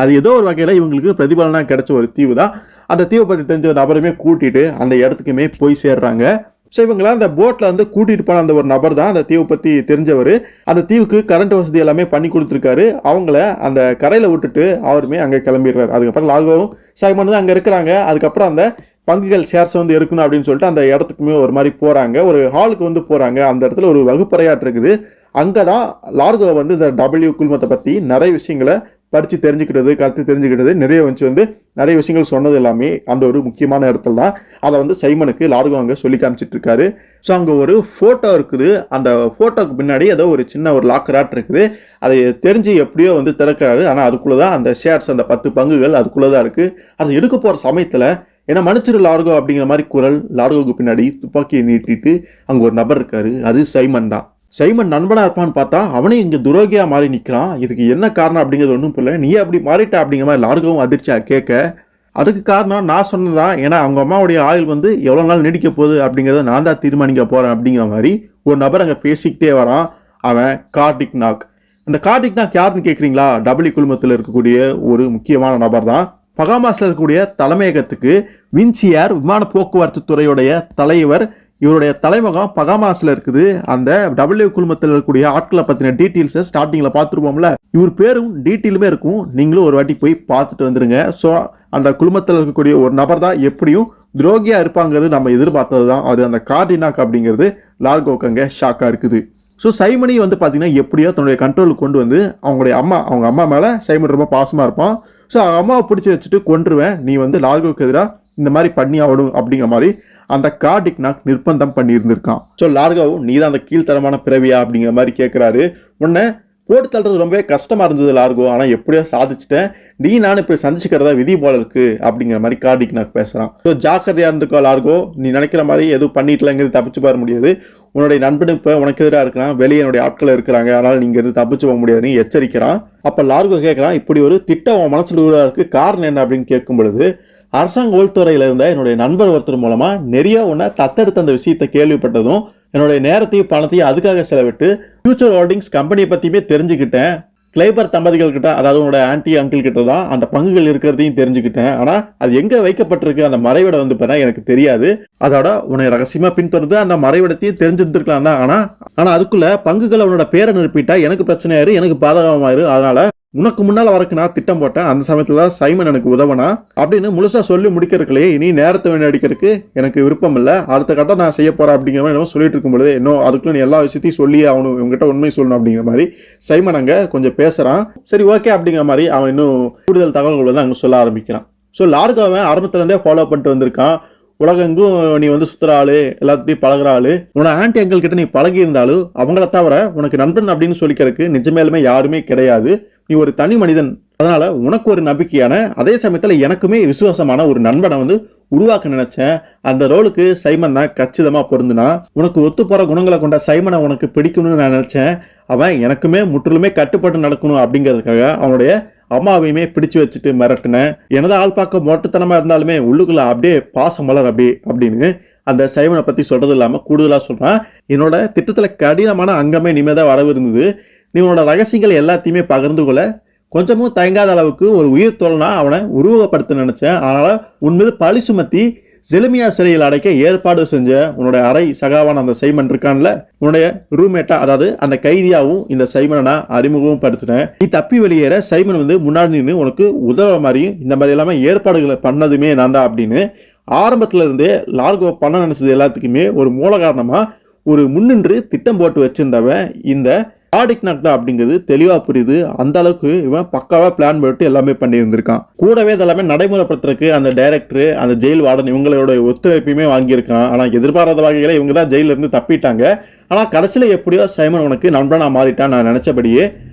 அது ஏதோ ஒரு வகையில் இவங்களுக்கு பிரதிபலனாக கிடைச்ச ஒரு தீவு தான். அந்த தீவை பற்றி தெரிஞ்ச ஒரு நபருமே கூட்டிட்டு அந்த இடத்துக்குமே போய் சேர்றாங்க. ஸோ இவங்களாம் அந்த போட்டில் வந்து கூட்டிகிட்டு போன அந்த ஒரு நபர் தான் அந்த தீவை பற்றி தெரிஞ்சவர். அந்த தீவுக்கு கரண்ட் வசதி எல்லாமே பண்ணி கொடுத்துருக்காரு. அவங்கள அந்த கரையில் விட்டுட்டு அவருமே அங்கே கிளம்பிடுறாரு. அதுக்கப்புறம் லார்கோவும் சைமன் தான் அங்கே இருக்கிறாங்க. அதுக்கப்புறம் அந்த பங்குகள் ஷேர்ஸ் வந்து எடுக்கணும் அப்படின்னு சொல்லிட்டு அந்த இடத்துக்குமே ஒரு மாதிரி போகிறாங்க. ஒரு ஹாலுக்கு வந்து போகிறாங்க. அந்த இடத்துல ஒரு வகுப்பறையாட்டு இருக்குது. அங்கே தான் லார்கோ வந்து இந்த டபிள்யூ குழுமத்தை பற்றி நிறைய விஷயங்களை படித்து தெரிஞ்சுக்கிட்டது, கருத்து தெரிஞ்சுக்கிட்டது, நிறைய விஷயங்கள் சொன்னது எல்லாமே அந்த ஒரு முக்கியமான இடத்துல தான். அதை வந்து சைமனுக்கு லார்கோ அங்கே சொல்லி காமிச்சிட்டு இருக்காரு. ஸோ அங்கே ஒரு ஃபோட்டோ இருக்குது. அந்த ஃபோட்டோக்கு பின்னாடி ஏதோ ஒரு சின்ன ஒரு லாக்கராட் இருக்குது. அதை தெரிஞ்சு எப்படியோ வந்து திறக்கிறாரு. ஆனால் அதுக்குள்ளே தான் அந்த ஷேர்ஸ், அந்த 10 பங்குகள் அதுக்குள்ளே தான் இருக்குது. அதை எடுக்க போகிற சமயத்தில் ஏன்னா மன்னிச்சிரு லார்கோ அப்படிங்கிற மாதிரி குரல். லார்கோவுக்கு பின்னாடி துப்பாக்கியை நீட்டிட்டு அங்கே ஒரு நபர் இருக்காரு. அது சைமன் தான். சைமன் நண்பனா இருப்பான்னு பார்த்தா அவனே இங்கே துரோகியா மாறி நிற்கிறான். இதுக்கு என்ன காரணம் அப்படிங்கிறது ஒன்றும் புரியல. நீ அப்படி மாறிட்ட அப்படிங்கிற மாதிரி லார்கோவும் அதிர்ச்சியா கேட்க, அதுக்கு காரணம் நான் சொன்னதான். ஏன்னா அவங்க அம்மாவுடைய ஆயுள் வந்து எவ்வளோ நாள் நீடிக்க போகுது அப்படிங்கிறத நான் தான் தீர்மானிக்க போகிறேன் அப்படிங்கிற மாதிரி ஒரு நபர் அங்கே பேசிக்கிட்டே வரான். அவன் கார்டிக் நாக். அந்த கார்டிக் நாக் யாருன்னு கேட்குறீங்களா? டபிள்யூ குழுமத்தில் இருக்கக்கூடிய ஒரு முக்கியமான நபர் தான். பகாமாஸில் இருக்கக்கூடிய தலைமையகத்துக்கு வின்சியார் விமான போக்குவரத்து துறையுடைய தலைவர். இவருடைய தலைமுகம் பகாமாஸில் இருக்குது. அந்த டபிள்யூ குழுமத்தில் இருக்கக்கூடிய ஆட்களை பற்றின டீட்டெயில்ஸை ஸ்டார்டிங்கில் பார்த்துருப்போம்ல, இவர் பேரும் டீட்டெயிலுமே இருக்கும். நீங்களும் ஒரு வாட்டி போய் பார்த்துட்டு வந்துடுங்க. ஸோ அந்த குழுமத்தில் இருக்கக்கூடிய ஒரு நபர் தான் எப்படியும் துரோகியாக இருப்பாங்கிறது நம்ம எதிர்பார்த்தது தான். அது அந்த கார்டினாக் அப்படிங்கிறது லார்கோக்கு அங்கே ஷாக்காக இருக்குது. ஸோ சைமனி வந்து பார்த்தீங்கன்னா எப்படியோ தன்னுடைய கண்ட்ரோலுக்கு கொண்டு வந்து அவங்க அம்மா மேலே சைமன் ரொம்ப பாசமாக இருப்பான். ஸோ அவங்க அம்மாவை பிடிச்சி வச்சுட்டு கொன்றுவேன், நீ வந்து லார்கோவுக்கு எதிராக இந்த மாதிரி பண்ணி ஆகணும் அப்படிங்கிற மாதிரி அந்த கார்டிக் நாக் நிர்பந்தம் பண்ணியிருந்திருக்கான். ஸோ லார்கோவும் நீ தான் அந்த கீழ்த்தரமான பிறவியா அப்படிங்கிற மாதிரி கேட்குறாரு. உன்னை போட்டு தள்ளுறது ரொம்பவே கஷ்டமாக இருந்தது லார்கோ, ஆனால் எப்படியோ சாதிச்சிட்டேன், நீ நானும் இப்படி சந்திச்சுக்கிறதா விதி போல இருக்கு அப்படிங்கிற மாதிரி கார்டிக் நாக் பேசுகிறான். ஸோ ஜாக்கிரதையாக இருந்துக்கோ லார்கோ, நீ நினைக்கிற மாதிரி எதுவும் பண்ணிட்டுலங்கிறது தப்பிச்சு போக முடியாது. உன்னுடைய நண்பன் இப்போ உனக்கு எதிராக இருக்கிறான், வெளியே என்னுடைய ஆட்கள் இருக்கிறாங்க, அதனால் நீங்கள் எதுவும் தப்பிச்சு போக முடியாதுன்னு எச்சரிக்கிறான். அப்போ லார்கோ கேட்குறான், இப்படி ஒரு திட்டம் உன் மனசில் இருக்கு, காரணம் என்ன அப்படின்னு கேட்கும் பொழுது, அரசாங்க உள்துறையில் இருந்த என்னுடைய நண்பர் ஒருத்தர் மூலமாக நிறைய உன்னை தத்தெடுத்த அந்த விஷயத்தை கேள்விப்பட்டதும் என்னுடைய நேரத்தையும் பணத்தையும் அதுக்காக செலவிட்டு ஃபியூச்சர் ஹோல்டிங்ஸ் கம்பெனியை பற்றியுமே தெரிஞ்சுக்கிட்டேன். கிளைபர் தம்பதிகள் கிட்ட, அதாவது உன்னோட ஆன்டி அங்கிள் கிட்ட தான் அந்த பங்குகள் இருக்கிறதையும் தெரிஞ்சுக்கிட்டேன். ஆனால் அது எங்கே வைக்கப்பட்டிருக்கு அந்த மறைவிடம் வந்து பார்த்தா எனக்கு தெரியாது. அதோட உன்னை ரகசியமாக பின்தொடர்ந்து அந்த மறைவிடத்தையும் தெரிஞ்சிருந்துருக்கலாம் தான். ஆனால் அதுக்குள்ள பங்குகளை உன்னோட பேரை நிரப்பிட்டா எனக்கு பிரச்சனையாயிரு, எனக்கு பாதகமாயிரு. அதனால உனக்கு முன்னால் வரக்கு நான் திட்டம் போட்டேன். அந்த சமயத்தில் தான் சைமன் எனக்கு உதவனா அப்படின்னு முழுசாக சொல்லி முடிக்கிறதுக்குள்ளே இனி நேரத்தை வீணடிக்கிறதுக்கு எனக்கு விருப்பம் இல்லை, அடுத்த கட்டம் நான் செய்ய போகிறேன் அப்படிங்கிற மாதிரி என்ன சொல்லிட்டு இருக்கும் பொழுது, இன்னும் அதுக்குள்ள நீ எல்லா விஷயத்தையும் சொல்லி அவனு இவங்ககிட்ட உண்மை சொல்லணும் அப்படிங்கிற மாதிரி சைமன் அங்கே கொஞ்சம் பேசுகிறான். சரி ஓகே அப்படிங்கிற மாதிரி அவன் இன்னும் கூடுதல் தகவல்கள் வந்து அங்கே சொல்ல ஆரம்பிக்கிறான். ஸோ லார்கோவை ஆரம்பத்துலேருந்தே ஃபாலோ பண்ணிட்டு வந்திருக்கான். உலகெங்கும் நீ வந்து சுற்றுற ஆளு, எல்லாத்தையும் பழகிற ஆளு, உன்னோட ஆன்டி அங்கிள் கிட்ட நீ பழகி இருந்தாலும் அவங்கள தவிர உனக்கு நண்பன் அப்படின்னு சொல்லிக்கிறதுக்கு நிஜமேலுமே யாருமே கிடையாது. நீ ஒரு தனி மனிதன். அதனால உனக்கு ஒரு நம்பிக்கையான, அதே சமயத்தில் எனக்குமே விசுவாசமான ஒரு நண்பனை வந்து உருவாக்க நினைச்சேன். அந்த ரோலுக்கு சைமன் தான் கச்சிதமாக பொருந்துனா. உனக்கு ஒத்து போகிற குணங்களை கொண்ட சைமனை உனக்கு பிடிக்கணும்னு நான் நினச்சேன். அவன் எனக்குமே முற்றிலுமே கட்டுப்பட்டு நடக்கணும் அப்படிங்கிறதுக்காக அவனுடைய அம்மாவையுமே பிடிச்சு வச்சுட்டு மிரட்டினேன். எனது ஆள் பார்க்க மொட்டத்தனமாக இருந்தாலுமே உள்ளுக்குள்ள அப்படியே பாசம் மலர் அப்படின்னு அந்த சைமனை பற்றி சொல்கிறது இல்லாமல் கூடுதலாக சொல்கிறான். என்னோட திட்டத்தில் கடினமான அங்கமே நிம்மதியாக வரவு இருந்தது. நீ உன்னோட ரகசியங்கள் எல்லாத்தையுமே பகிர்ந்து கொள்ள கொஞ்சமும் தயங்காத அளவுக்கு ஒரு உயிர் தோழனா அவனை உருவகப்படுத்த நினைச்சேன். அதனால உன் மீது பழி சுமத்தி ஜெலிமியா சிறையில் அடைக்க ஏற்பாடு செஞ்ச உன்னோட அறை சகாவான அந்த சைமன் இருக்கான்ல, உன்னுடைய ரூம்மேட்டா, அதாவது அந்த கைதியாவும் இந்த சைமனை நான் அறிமுகமும் படுத்தினேன். நீ தப்பி வெளியேற சைமன் வந்து முன்னாடி நின்று உனக்கு உதவ மாதிரியும் இந்த மாதிரி எல்லாமே ஏற்பாடுகளை பண்ணதுமே நான் தான் அப்படின்னு ஆரம்பத்துல இருந்தே லார்கோ பண்ண நினைச்சது எல்லாத்துக்குமே ஒரு மூல காரணமா ஒரு முன்னின்று திட்டம் போட்டு வச்சிருந்தவன் இந்த கார்டிக் நாக் தான் அப்படிங்கிறது தெளிவா புரியுது. அந்த அளவுக்கு இவன் பக்காவா பிளான் போட்டு எல்லாமே பண்ணியிருந்திருக்கான். கூடவே இதெல்லாமே நடைமுறைப்படுத்துறதுக்கு அந்த டைரக்டர், அந்த ஜெயில் வார்டன் இவங்களோட ஒத்துழைப்பையுமே வாங்கியிருக்கான். ஆனா எதிர்பாராத வகையில இவங்க தான் ஜெயில இருந்து தப்பிட்டாங்க. ஆனா கடைசியில எப்படியோ சைமன் உனக்கு நண்பனா மாறிட்டான். நான் நினைச்சபடியே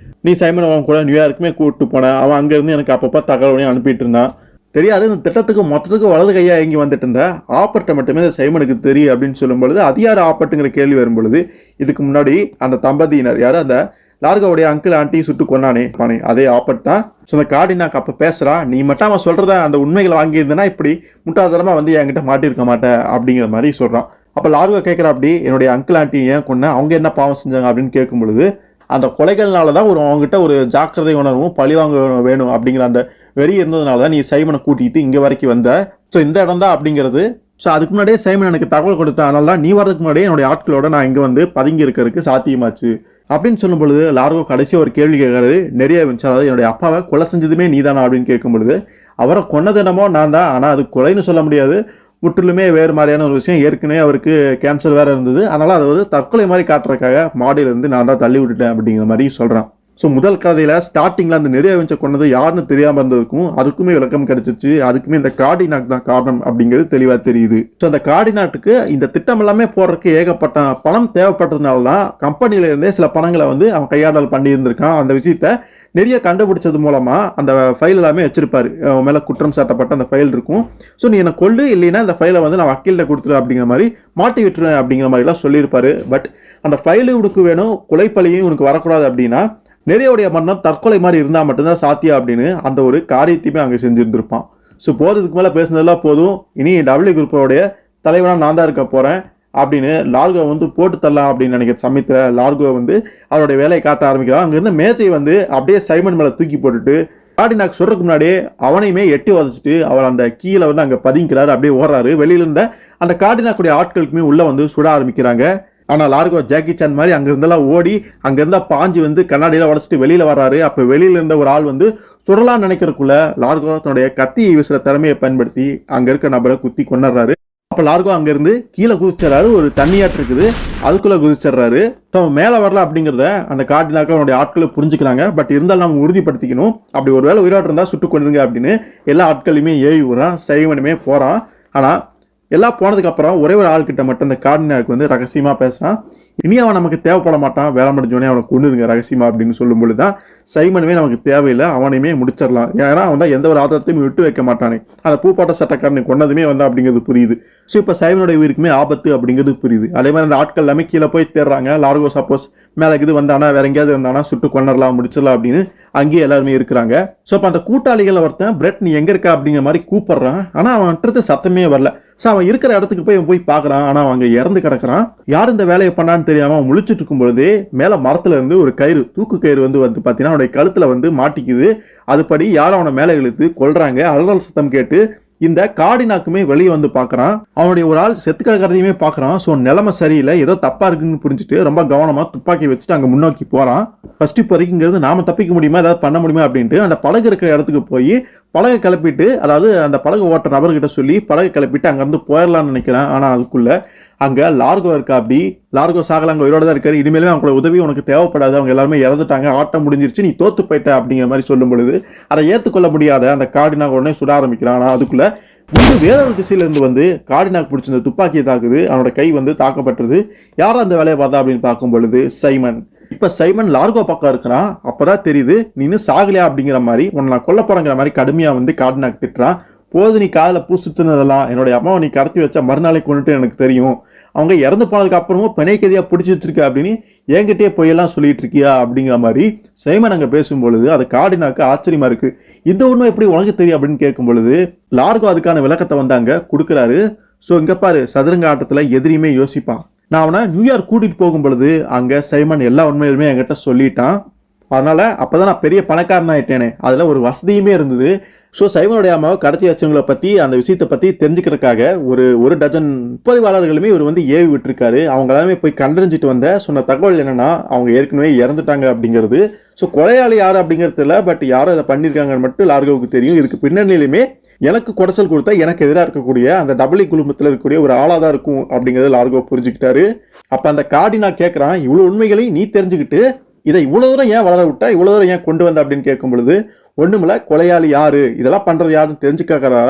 நீ சைமன் அவன் கூட நியூயார்க்குமே கூப்பிட்டு போன. அவன் அங்க இருந்து எனக்கு அப்பப்போ தகவலையும் அனுப்பிட்டு இருந்தான். தெரியாது, இந்த திட்டத்துக்கு மொத்தத்துக்கு வலது கையா இங்கே வந்துட்டு இருந்த ஆப்பர்ட்டை மட்டுமே இந்த சைமனுக்கு தெரியும் அப்படின்னு சொல்லும் பொழுது, அது யார் ஆப்பர்ட்டுங்கிற கேள்வி வரும் பொழுது, இதுக்கு முன்னாடி அந்த தம்பதியினர் யார், அந்த லார்கோவுடைய அங்கிள் ஆண்டி சுட்டு கொண்டானே அதே ஆப்பர்ட் தான். ஸோ அந்த கார்டினாக் அப்போ பேசுகிறான், நீ மட்டும் அவன் சொல்கிறத அந்த உண்மைகளை வாங்கியிருந்தேன்னா இப்படி முட்டாள்தனமாக வந்து என்கிட்ட மாட்டிருக்க மாட்டேன் அப்படிங்கிற மாதிரி சொல்கிறான். அப்போ லார்கோ கேட்குறா, அப்படி என்னுடைய அங்கிள் ஆண்டி ஏன் கொண்டேன், அவங்க என்ன பாவம் செஞ்சாங்க அப்படின்னு கேட்கும் பொழுது, அந்த கொலைகள்னால தான் அவங்ககிட்ட ஒரு ஜாக்கிரதை உணர்வும் பழிவாங்க வேணும் அப்படிங்கிற அந்த வெறி இருந்ததுனால தான் நீ சைமனை கூட்டிகிட்டு இங்கே வரைக்கும் வந்த. ஸோ இந்த இடம் தான் அப்படிங்கிறது. ஸோ அதுக்கு முன்னாடியே சைமன் எனக்கு தகவல் கொடுத்தேன், அதனால தான் நீ வரதுக்கு முன்னாடியே என்னுடைய ஆட்களோட நான் இங்கே வந்து பதுங்கி இருக்கிறதுக்கு சாத்தியமாச்சு அப்படின்னு சொல்லும் பொழுது லார்கோ கடைசியாக ஒரு கேள்வி கேட்கறாரு, நிறைய இருந்துச்சு. அதாவது என்னுடைய அப்பாவை கொலை செஞ்சதுமே நீ தானா அப்படின்னு கேட்கும் பொழுது, அவரை கொன்னதினமோ நான் தான், ஆனால் அது கொலைன்னு சொல்ல முடியாது, முற்றிலுமே வேறு மாதிரியான ஒரு விஷயம். ஏற்கனவே அவருக்கு கேன்சர் வேற இருந்தது, அதனால அதை வந்து தற்கொலை மாதிரி காட்டுறதுக்காக மாடியிலிருந்து நான் தான் தள்ளி விட்டுட்டேன் அப்படிங்கிற மாதிரி சொல்கிறான். ஸோ முதல் கதையில் ஸ்டார்டிங்கில் அந்த நிறைய வெஞ்ச கொண்டது யாருன்னு தெரியாமல் இருந்ததுக்கும் அதுக்குமே விளக்கம் கிடைச்சிச்சு. அதுக்குமே இந்த கார்டினாக் தான் காரணம் அப்படிங்கிறது தெளிவாக தெரியுது. ஸோ அந்த கார்டினாட்டுக்கு இந்த திட்டம் எல்லாமே போடுறதுக்கு ஏகப்பட்ட பணம் தேவைப்பட்டதுனால தான் கம்பெனியில இருந்தே சில பணங்களை வந்து அவன் கையாடல் பண்ணி இருந்திருக்கான். அந்த விஷயத்த நிறைய கண்டுபிடிச்சது மூலமா அந்த ஃபைல் எல்லாமே வச்சிருப்பாரு. மேலே குற்றம் சாட்டப்பட்ட அந்த ஃபைல் இருக்கும். ஸோ நீ என்னை கொல்லு, இல்லைன்னா இந்த ஃபைலை வந்து நான் வக்கீல்கிட்ட கொடுத்துரு அப்படிங்கிற மாதிரி மாட்டி விட்டுருவேன் அப்படிங்கிற மாதிரிலாம் சொல்லியிருப்பாரு. பட் அந்த ஃபைலு உனக்கு வேணும், கொலைப்பழியும் உனக்கு வரக்கூடாது அப்படின்னா நிறையோடைய மரணம் தற்கொலை மாதிரி இருந்தால் மட்டும்தான் சாத்தியம் அப்படின்னு அந்த ஒரு காரியத்தையுமே அங்கே செஞ்சுருந்துருப்பான். ஸோ போகிறதுக்கு மேலே பேசுனதெல்லாம் போதும், இனி டபிள்யூ குரூப்போடைய தலைவனாக நான் தான் இருக்க போகிறேன் அப்படின்னு லார்கோ வந்து போட்டு தரலாம் அப்படின்னு நினைக்கிற சமயத்தில் லார்கோ வந்து அவருடைய வேலையை காட்ட ஆரம்பிக்கிறான். அங்கேருந்து மேஜை வந்து அப்படியே சைமன் மேலே தூக்கி போட்டுட்டு கார்டினாக் சொல்றதுக்கு முன்னாடியே அவனையுமே எட்டி வதச்சிட்டு அவர் அந்த கீழே வந்து அங்கே பதுங்கிறாரு, அப்படியே ஓடுறாரு. வெளியில இருந்த அந்த கார்டினாக்குடைய ஆட்களுக்குமே உள்ள வந்து சுட ஆரம்பிக்கிறாங்க. ஆனால் லார்கோ ஜாக்கி சான் மாதிரி அங்கிருந்தெல்லாம் ஓடி அங்கிருந்தா பாஞ்சு வந்து கண்ணாடியெல்லாம் உடச்சிட்டு வெளியில வர்றாரு. அப்போ வெளியில இருந்த ஒரு ஆள் வந்து சுடலான்னு நினைக்கிறதுக்குள்ள லார்கோ தன்னுடைய கத்தியை வீசுற திறமையை பயன்படுத்தி அங்க இருக்க நபரை குத்தி கொண்டுறாரு. அப்போ லார்கோ அங்கிருந்து கீழே குதிச்சிடறாரு. ஒரு தண்ணியாட்டு இருக்குது, அதுக்குள்ள குதிச்சிடுறாரு. ஸோ மேலே வரல அப்படிங்கிறத அந்த கார்டினாக்க அவனுடைய ஆட்களை புரிஞ்சுக்கிறாங்க. பட் இருந்தாலும் நம்ம உறுதிப்படுத்திக்கணும், அப்படி ஒரு வேளை உயிரோடு இருந்தால் சுட்டு கொண்டுருங்க அப்படின்னு எல்லா ஆட்களையுமே ஏவி விடுறான். சைமனுமே போறான். ஆனால் எல்லாம் போனதுக்கு அப்புறம் ஒரே ஒரு ஆள்கிட்ட மட்டும் இந்த கார்டினாக்கு வந்து ரகசியமா பேசுறான். இனி அவன் நமக்கு தேவைப்பட மாட்டான், வேலை முடிஞ்சோடனே அவனை கொண்டுருங்க ரகசியமா அப்படின்னு சொல்லும் பொழுது தான் சைமனுமே நமக்கு தேவையில்லை, அவனையுமே முடிச்சிடலாம். ஏன்னா அவன் தான் எந்த ஒரு ஆதாரத்தையும் விட்டு வைக்க மாட்டானே. அந்த பூப்பாட்ட சட்டக்காரனை கொண்டதுமே வந்து அப்படிங்கிறது புரியுது. ஸோ இப்போ சைமனுடைய உயிருக்குமே ஆபத்து அப்படிங்கிறது புரியுது. அதே மாதிரி அந்த ஆட்கள் எல்லாமே கீழே போய் தேடுறாங்க. லார்கோ சப்போஸ் மேலே இது வந்தானா வேற எங்கேயாவது இருந்தானா சுட்டு கொண்டரலாம், முடிச்சிடலாம் அப்படின்னு அங்கேயே எல்லாருமே இருக்கிறாங்க. ஸோ அப்போ அந்த கூட்டாளிகள் ஒருத்தன் பிரெட் நீ எங்க இருக்கா அப்படிங்கிற மாதிரி கூப்பிடுறான். ஆனால் அவன்கிட்ட சத்தமே வரல. ஸோ அவன் இருக்கிற இடத்துக்கு போய் பார்க்குறான். ஆனால் அவன் அங்கே இறந்து கிடக்குறான். யார் இந்த வேலையை பண்ணான்னு தெரியாம அவன் முழிச்சிட்டு இருக்கும் பொழுதே மேலே மரத்துல இருந்து ஒரு கயிறு, தூக்கு கயிறு வந்து பார்த்தீங்கன்னா அவனுடைய கழுத்துல வந்து மாட்டிக்குது. அதுபடி யாரும் அவனை மேலே இழுத்து கொல்றாங்க. அலறல் சத்தம் கேட்டு இந்த கார்டினாக்குமே வெளியே வந்து பார்க்குறான். அவனுடைய ஒரு ஆள் செத்து கிடக்கிறதையுமே பார்க்குறான். ஸோ நிலைமை சரியில்லை, ஏதோ தப்பா இருக்குன்னு புரிஞ்சுட்டு ரொம்ப கவனமா துப்பாக்கி வச்சுட்டு அங்கே முன்னோக்கி போறான். ஃபர்ஸ்ட் இப்போதைக்குங்கிறது நாம தப்பிக்க முடியுமா, ஏதாவது பண்ண முடியுமா அப்படின்ட்டு அந்த படகு இருக்கிற இடத்துக்கு போய் படகை கிளப்பிட்டு, அதாவது அந்த படகு ஓட்டுற நபர்கிட்ட சொல்லி படகை கிளப்பிட்டு அங்கேருந்து போயிடலாம்னு நினைக்கிறேன். ஆனால் அதுக்குள்ள அங்கே லார்கோ இருக்கா. அப்படி லார்கோ சாகல அங்கே உயிரோட தான் இருக்காரு. இனிமேலுமே அவங்களோட உதவி உனக்கு தேவைப்படாது, அவங்க எல்லாருமே இறந்துட்டாங்க, ஆட்டம் முடிஞ்சிருச்சு, நீ தோத்து போயிட்ட அப்படிங்கிற மாதிரி சொல்லும் பொழுது அதை ஏற்றுக்கொள்ள முடியாத அந்த கார்டினாக் உடனே சுட ஆரம்பிக்கிறான். ஆனால் அதுக்குள்ள வேற ஒரு திசையிலிருந்து வந்து கார்டினாக் பிடிச்சிருந்த துப்பாக்கியை தாக்குது. அவனோட கை வந்து தாக்கப்பட்டது. யாரும் அந்த வேலையை பார்த்தா அப்படின்னு பார்க்கும் பொழுது சைமன். இப்ப சைமன் லார்கோ பக்கம் இருக்கிறான். அப்பதான் தெரியுது நீ இன்னும் சாகலையா அப்படிங்கிற மாதிரி, உன்னை நான் கொல்ல போறங்கிற மாதிரி கடுமையா வந்து கார்டினாக் திட்டுறான். போது நீ காதில் பூ சுத்தினதெல்லாம், என்னுடைய அம்மாவை நீ கடத்தி வச்சா மறுநாளை கொண்டுட்டு எனக்கு தெரியும், அவங்க இறந்து போனதுக்கு அப்புறமும் பிணைக்கதியா பிடிச்சி வச்சிருக்க அப்படின்னு என்கிட்டயே பொய்யெல்லாம் சொல்லிட்டு இருக்கியா அப்படிங்கிற மாதிரி சைமன் அங்கே பேசும் பொழுது அது கார்டினாக்கு ஆச்சரியமா இருக்கு. இந்த உண்மை எப்படி உனக்கு தெரியும் அப்படின்னு கேட்கும் பொழுது லார்கோ அதுக்கான விளக்கத்தை வந்து அங்க கொடுக்குறாரு. ஸோ இங்க பாரு, சதுரங்க ஆட்டத்துல எதிரியுமே யோசிப்பான். நான் அவனை நியூயார்க் கூட்டிட்டு போகும் பொழுது அங்க சைமன் எல்லா உண்மையுமே என்கிட்ட சொல்லிட்டான். அதனால அப்பதான் நான் பெரிய பணக்காரன் ஆயிட்டேனே, அதுல ஒரு வசதியுமே இருந்தது. ஸோ சைமனுடைய அம்மாவை கடத்தி வச்சவங்களை பற்றி அந்த விஷயத்தை பற்றி தெரிஞ்சுக்கிறதுக்காக ஒரு டஜன் ஒப்பதிவாளர்களுமே இவர் வந்து ஏவி விட்டுருக்காரு. அவங்க எல்லாமே போய் கண்டறிஞ்சிட்டு வந்த சொன்ன தகவல் என்னன்னா அவங்க ஏற்கனவே இறந்துட்டாங்க அப்படிங்கிறது. ஸோ கொலையாளி யார் அப்படிங்கிறது இல்லை, பட் யாரும் அதை பண்ணியிருக்காங்கன்னு மட்டும் லார்கோவுக்கு தெரியும். இதுக்கு பின்னணியிலுமே எனக்கு குடைச்சல் கொடுத்தா எனக்கு எதிராக இருக்கக்கூடிய அந்த டபிள்யூ குழுமத்தில் இருக்கக்கூடிய ஒரு ஆளாக தான் இருக்கும் அப்படிங்கிறது லார்கோ புரிஞ்சுக்கிட்டாரு. அப்போ அந்த கார்டினாக் கேட்குறான், இவ்வளோ உண்மைகளையும் நீ தெரிஞ்சுக்கிட்டு இதை இவ்வளவு தூரம் ஏன் வளர விட்டா, இவ்வளவு தூரம் ஏன் கொண்டு வந்த அப்படின்னு கேட்கும் பொழுது ஒண்ணுமில்ல, கொலையாளி யாரு, இதெல்லாம் பண்றது யாருன்னு தெரிஞ்சுக்காரா,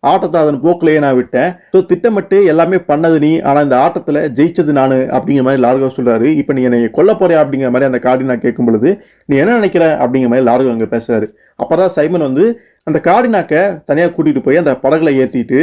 ஆட்டத்தை அதன் போக்கிலேயே நான் விட்டேன். ஸோ திட்டமிட்டு எல்லாமே பண்ணது நீ, ஆனா இந்த ஆட்டத்துல ஜெயிச்சது நானு அப்படிங்கிற மாதிரி லார்கோ சொல்றாரு. இப்ப நீ என்னை கொல்ல போறியா அப்படிங்கிற மாதிரி அந்த கார்டினாக் கேட்கும் பொழுது நீ என்ன நினைக்கிற அப்படிங்கிற மாதிரி லார்கோ அங்க பேசுறாரு. அப்பதான் சைமன் வந்து அந்த கார்டினாக்க தனியா கூட்டிட்டு போய் அந்த படகுல ஏத்திட்டு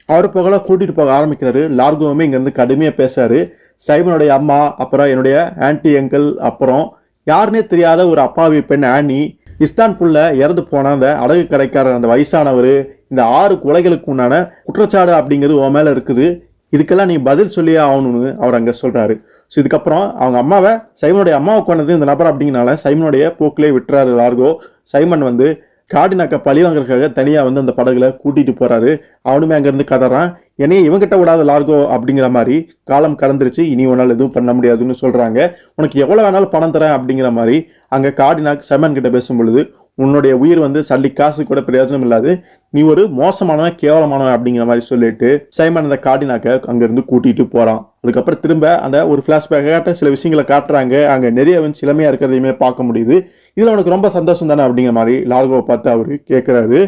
அவர் புகழ கூட்டிட்டு போக ஆரம்பிக்கிறாரு. லார்கோவுமே இங்க இருந்து கடுமையா பேசாரு. சைமனுடைய அம்மா, அப்புறம் என்னுடைய ஆன்டி அங்கிள், அப்புறம் யாருன்னே தெரியாத ஒரு அப்பாவி பெண் ஆனி, இஸ்தான்புல்ல இறந்து போன அந்த அடகு கடைக்காரர் அந்த வயசானவர், இந்த 6 கொலைகளுக்கு உண்டான குற்றச்சாட்டு அப்படிங்கிறது உன் மேல இருக்குது, இதுக்கெல்லாம் நீ பதில் சொல்லியே ஆகணும்னு அவர் அங்கே சொல்றாரு. ஸோ இதுக்கப்புறம் அவங்க அம்மாவை, சைமனுடைய அம்மாவை கொண்டது இந்த நபர் அப்படிங்கனால சைமனுடைய போக்கிலே விட்டுறாரு லார்கோ. சைமன் வந்து கார்டினாக்கை பழி வாங்குறதுக்காக தனியாக வந்து அந்த படகுல கூட்டிட்டு போறாரு. அவனுமே அங்கேருந்து கதறான், என்னையே இவங்கிட்ட விடாத லார்கோ அப்படிங்கிற மாதிரி, காலம் கடந்துருச்சு, இனி உன்னால் எதுவும் பண்ண முடியாதுன்னு சொல்றாங்க. உனக்கு எவ்வளோ வேணாலும் பணம் தரேன் அப்படிங்கிற மாதிரி அங்கே கார்டினாக் சைமன் கிட்ட பேசும் பொழுது, உன்னுடைய உயிர் வந்து சல்லி காசு கூட பிரயோஜனம் இல்லாது, நீ ஒரு மோசமானவன், கேவலமானவன் அப்படிங்கிற மாதிரி சொல்லிட்டு சைமன் அந்த கார்டினாக்கை அங்கேருந்து கூட்டிட்டு போறான். அதுக்கப்புறம் திரும்ப அந்த ஒரு ஃபிளாஷ்பேக்காக சில விஷயங்களை காட்டுறாங்க. அங்கே நிறைய வந்து இளமையா இருக்கிறதையுமே பார்க்க முடியுது. இதில் உனக்கு ரொம்ப சந்தோஷம் தானே அப்படிங்கிற மாதிரி லார்கோவை பார்த்து அவரு கேட்குறாரு.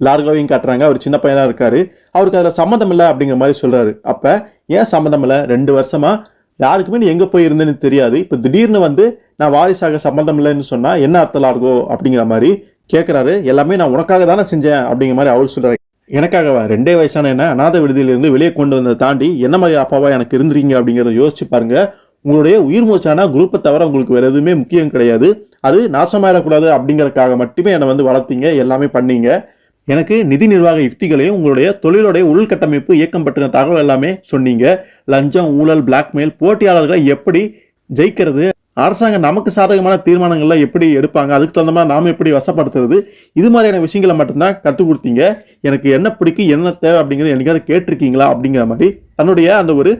லார்கோவையும் காட்டுறாங்க. அவர் சின்ன பையனா இருக்காரு, அவருக்கு அதில் சம்மந்தம் இல்லை அப்படிங்கிற மாதிரி சொல்றாரு. அப்போ ஏன் சம்மந்தம் இல்லை? 2 வருஷமா யாருக்குமே நீ எங்கே போய் இருந்தேன்னு தெரியாது, இப்போ திடீர்னு வந்து நான் வாரிசாக சம்மந்தம் இல்லைன்னு சொன்னா என்ன அர்த்தம் லார்கோ அப்படிங்கிற மாதிரி கேட்குறாரு. எல்லாமே நான் உனக்காக தானே செஞ்சேன் அப்படிங்கிற மாதிரி அவர் சொல்றாரு. எனக்காகவா? 2 வயசான என்ன அநாத விடுதியிலிருந்து வெளியே கொண்டு வந்ததை தாண்டி என்ன மாதிரி அப்பாவா எனக்கு இருந்துறீங்க அப்படிங்கிறத யோசிச்சு பாருங்க. உங்களுடைய உயிர் மூச்சான குரூப்பை தவிர உங்களுக்கு வேற எதுவுமே முக்கியம் கிடையாது. அது நாசமாயிடக்கூடாது அப்படிங்கறதுக்காக மட்டுமே என்னை வந்து வளர்த்தீங்க, எல்லாமே பண்ணீங்க. எனக்கு நிதி நிர்வாக யுக்திகளையும் உங்களுடைய தொழிலுடைய உள்கட்டமைப்பு இயக்கம் பற்றின தகவல் எல்லாமே சொன்னீங்க. லஞ்சம், ஊழல், பிளாக்மெயில், போட்டியாளர்களை எப்படி ஜெயிக்கிறது, அரசாங்கம் நமக்கு சாதகமான தீர்மானங்கள்ல எப்படி எடுப்பாங்க, அதுக்கு தகுந்த மாதிரி நாம எப்படி வசப்படுத்துறது, இது மாதிரியான விஷயங்களை மட்டும்தான் கற்றுக் கொடுத்தீங்க. எனக்கு என்ன பிடிக்கும், என்ன தேவை அப்படிங்கிறது என்னைக்காவது கேட்டிருக்கீங்களா அப்படிங்கிற மாதிரி தன்னுடைய அந்த ஒரு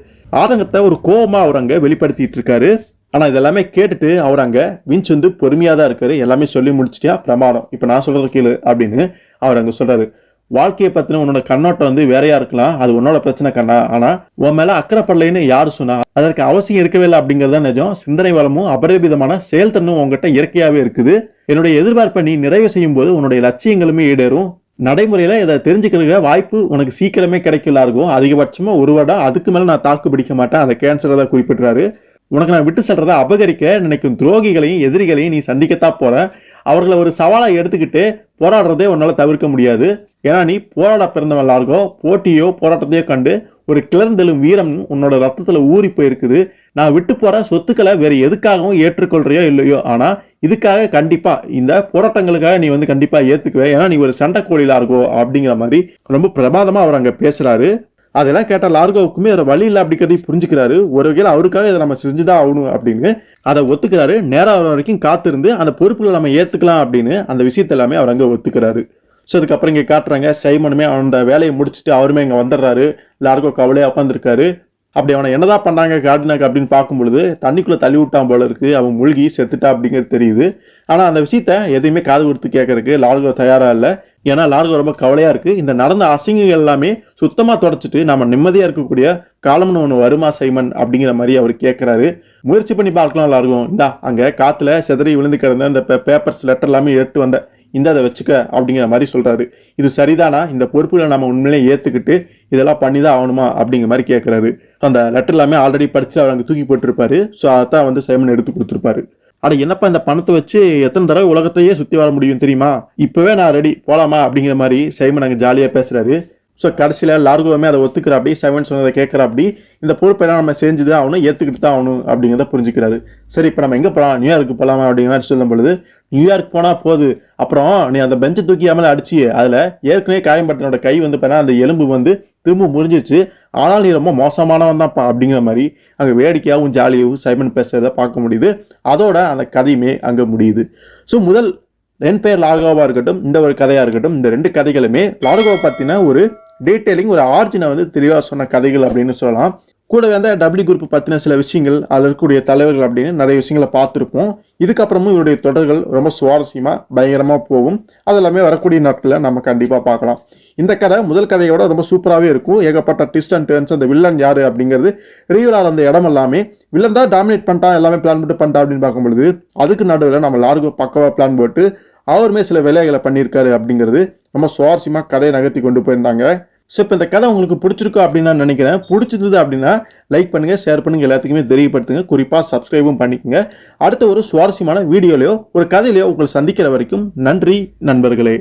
ஆதங்கத்தை, ஒரு கோபமா அவர் அங்கே வெளிப்படுத்திட்டு இருக்காரு. ஆனால் இதெல்லாமே கேட்டுட்டு அவர் அங்கே விஞ்ச் வந்து பொறுமையாக தான் இருக்காரு. எல்லாமே சொல்லி முடிச்சிட்டியா, பிரமாதம், இப்போ நான் சொல்றது கேளு அப்படின்னு அவர் அங்கே சொல்றாரு. வாழ்க்கையை பற்றின உன்னோட கண்ணோட்டம் வந்து வேறையா இருக்கலாம், அது உன்னோட பிரச்சனை கண்ணா. ஆனால் உன் மேலே அக்கறைப்படலைன்னு யார் சொன்னா? அதற்கு அவசியம் இருக்கவே இல்லை அப்படிங்கிறத நிஜம். சிந்தனை வளமும் அபரிமிதமான செயல்திறனும் உங்ககிட்ட இயற்கையாகவே இருக்குது. என்னுடைய எதிர்பார்ப்பை நீ நிறைவு செய்யும் போது உன்னுடைய லட்சியங்களுமே ஈடேறும். நடைமுறையில இதை தெரிஞ்சுக்கிறதுக்கு வாய்ப்பு உனக்கு சீக்கிரமே கிடைக்கல இருக்கும். அதிகபட்சமா 1 வருடம், அதுக்கு மேல நான் தாக்கு பிடிக்க மாட்டேன். அந்த கேன்சரை தான் குறிப்பிடுறாரு. உனக்கு நான் விட்டு செல்றதை அபகரிக்க நினைக்கும் துரோகிகளையும் எதிரிகளையும் நீ சந்திக்கத்தான் போற. அவர்களை ஒரு சவாலை எடுத்துக்கிட்டு போராடுறதே உன்னால தவிர்க்க முடியாது. ஏன்னா நீ போராட பிறந்தவன் லார்கோ. போட்டியோ போராட்டத்தையோ கண்டு ஒரு கிளர்ந்தெழும் வீரம் உன்னோட ரத்தத்துல ஊறி போயிருக்குது. நான் விட்டு போற சொத்துக்களை வேற எதுக்காகவும் ஏற்றுக்கொள்றியோ இல்லையோ, ஆனா இதுக்காக கண்டிப்பா இந்த போராட்டங்களுக்காக நீ வந்து கண்டிப்பா ஏத்துக்குவே. ஏன்னா நீ ஒரு சண்டைக்கோழி லார்கோ அப்படிங்கிற மாதிரி ரொம்ப பிரமாதமா அவர் அங்க பேசுறாரு. அதெல்லாம் கேட்ட லார்கோவுக்குமே ஒரு வழி இல்லை அப்படிங்கிறதையும் புரிஞ்சுக்கிறாரு. ஒரு வகையில் அவருக்காக இதை நம்ம செஞ்சுதான் ஆகணும் அப்படின்னு அதை ஒத்துக்கிறாரு. நேரம் வர வரைக்கும் காத்திருந்து அந்த பொறுப்புகளை நம்ம ஏத்துக்கலாம் அப்படின்னு அந்த விஷயத்த எல்லாமே அவர் அங்கே ஒத்துக்கிறாரு. ஸோ அதுக்கப்புறம் இங்கே காட்டுறாங்க, சைமனுமே அந்த வேலையை முடிச்சுட்டு அவருமே இங்கே வந்துடுறாரு. லார்கோ கவலையாக உட்காந்துருக்காரு. அப்படி அவனை என்னதான் பண்ணாங்க கார்டினாக் அப்படின்னு பார்க்கும் பொழுது தண்ணிக்குள்ளே தள்ளி விட்டான் போல இருக்கு. அவன் முழுகி செத்துட்டா அப்படிங்கிறது தெரியுது. ஆனால் அந்த விஷயத்த எதையுமே காது கொடுத்து கேட்கறதுக்கு லார்கோ தயாராக இல்லை. ஏன்னா லார்கோ ரொம்ப கவலையாக இருக்குது. இந்த நடந்த அசிங்கங்கள் எல்லாமே சுத்தமாக தொடச்சிட்டு நம்ம நிம்மதியாக இருக்கக்கூடிய காலம்னு ஒன்று வருமா சைமன் அப்படிங்கிற மாதிரி அவர் கேட்குறாரு. முயற்சி பண்ணி பார்க்கலாம் லார்கோ. இந்தா அங்கே காற்றுல செதறி விழுந்து கிடந்த இந்த பேப்பர்ஸ் லெட்டர் எல்லாமே எடுத்து வந்த இந்த அதை வச்சுக்க அப்படிங்கிற மாதிரி சொல்கிறாரு. இது சரிதானா? இந்த பொறுப்புகளை நம்ம உண்மையிலே ஏற்றுக்கிட்டு இதெல்லாம் பண்ணி தான் ஆகணுமா அப்படிங்கிற மாதிரி கேட்குறாரு. அந்த லெட்டர் எல்லாமே ஆல்ரெடி படிச்சுட்டு அவர் அங்கே தூக்கி போட்டிருப்பாரு. ஸோ அதான் வந்து சைமன் எடுத்து கொடுத்துருப்பாரு. அட என்னப்பா இந்த பணத்தை வச்சு எத்தனை தடவை உலகத்தையே சுற்றி வர முடியும் தெரியுமா? இப்போவே நான் ரெடி, போகலாமா அப்படிங்கிற மாதிரி சைமன் அங்கே ஜாலியாக பேசுகிறாரு. ஸோ கடைசியில் லார்கோவுமே அதை ஒத்துக்கிற அப்படி சைமன் சொன்னதை கேட்குற அப்படி இந்த பொறுப்பெல்லாம் நம்ம செஞ்சு தான் ஆகணும், ஏற்றுக்கிட்டு தான் ஆகணும் அப்படிங்கிறத புரிஞ்சுக்கிறாரு. சரி இப்போ நம்ம எங்கே போகலாம்? நியூயார்க்கு போகலாமா அப்படிங்கிற மாதிரி சொல்லும் பொழுது, நியூயார்க் போனால் போகுது, அப்புறம் நீ அந்த பெஞ்சை தூக்கியாமல் அடிச்சு அதில் ஏற்கனவே காயம்பட்டனோட கை வந்து பார்த்தா அந்த எலும்பு வந்து திரும்ப முறிஞ்சிச்சு, ஆனால் நீ ரொம்ப மோசமானவன் தான்ப்பா அப்படிங்கிற மாதிரி அங்கே வேடிக்கையாகவும் ஜாலியாகவும் சைமன் பேசுறதை பார்க்க முடியுது. அதோட அந்த கதையுமே அங்கே முடியுது. ஸோ முதல் என் பேர் லார்கோவாக இருக்கட்டும், இந்த ஒரு கதையாக இருக்கட்டும், இந்த 2 கதைகளுமே லார்கோவை பற்றின ஒரு டீட்டெயிலிங், ஒரு ஆர்ஜினை வந்து தெளிவாக சொன்ன கதைகள் அப்படின்னு சொல்லலாம். கூடவே அந்த டபிள்யூ குரூப் பற்றின சில விஷயங்கள், அதில் இருக்கக்கூடிய தலைவர்கள் அப்படின்னு நிறைய விஷயங்களை பார்த்துருப்போம். இதுக்கப்புறமும் இவருடைய தொடர்கள் ரொம்ப சுவாரஸ்யமாக பயங்கரமாக போகும். அதெல்லாமே வரக்கூடிய நாட்களில் நம்ம கண்டிப்பாக பார்க்கலாம். இந்த கதை முதல் கதையோட ரொம்ப சூப்பராகவே இருக்கும். ஏகப்பட்ட ட்விஸ்ட் அண்ட் டர்ன்ஸ், அந்த வில்லன் யார் அப்படிங்கிறது ரிவீலார் அந்த இடம் எல்லாமே வில்லன் தான் டாமினேட் பண்ணிட்டான், எல்லாமே பிளான் போட்டு பண்ணிட்டான் அப்படின்னு பார்க்கும்பொழுது அதுக்கு நடுவில் நம்ம லார்கோ பக்கவாக பிளான் போட்டு அவருமே சில வேலைகளை பண்ணியிருக்காரு அப்படிங்கிறது ரொம்ப சுவாரஸ்யமாக கதையை நகர்த்தி கொண்டு போயிருந்தாங்க. ஸோ இப்போ இந்த கதை உங்களுக்கு பிடிச்சிருக்கோம் அப்படின்னு நான் நினைக்கிறேன். பிடிச்சிருந்தது அப்படின்னா லைக் பண்ணுங்கள், ஷேர் பண்ணுங்கள், எல்லாத்துக்குமே தெரியப்படுத்துங்க. குறிப்பாக சப்ஸ்கிரைபும் பண்ணிக்கோங்க. அடுத்த ஒரு சுவாரஸ்யமான வீடியோலையோ ஒரு கதையிலையோ உங்களை சந்திக்கிற வரைக்கும் நன்றி நண்பர்களே.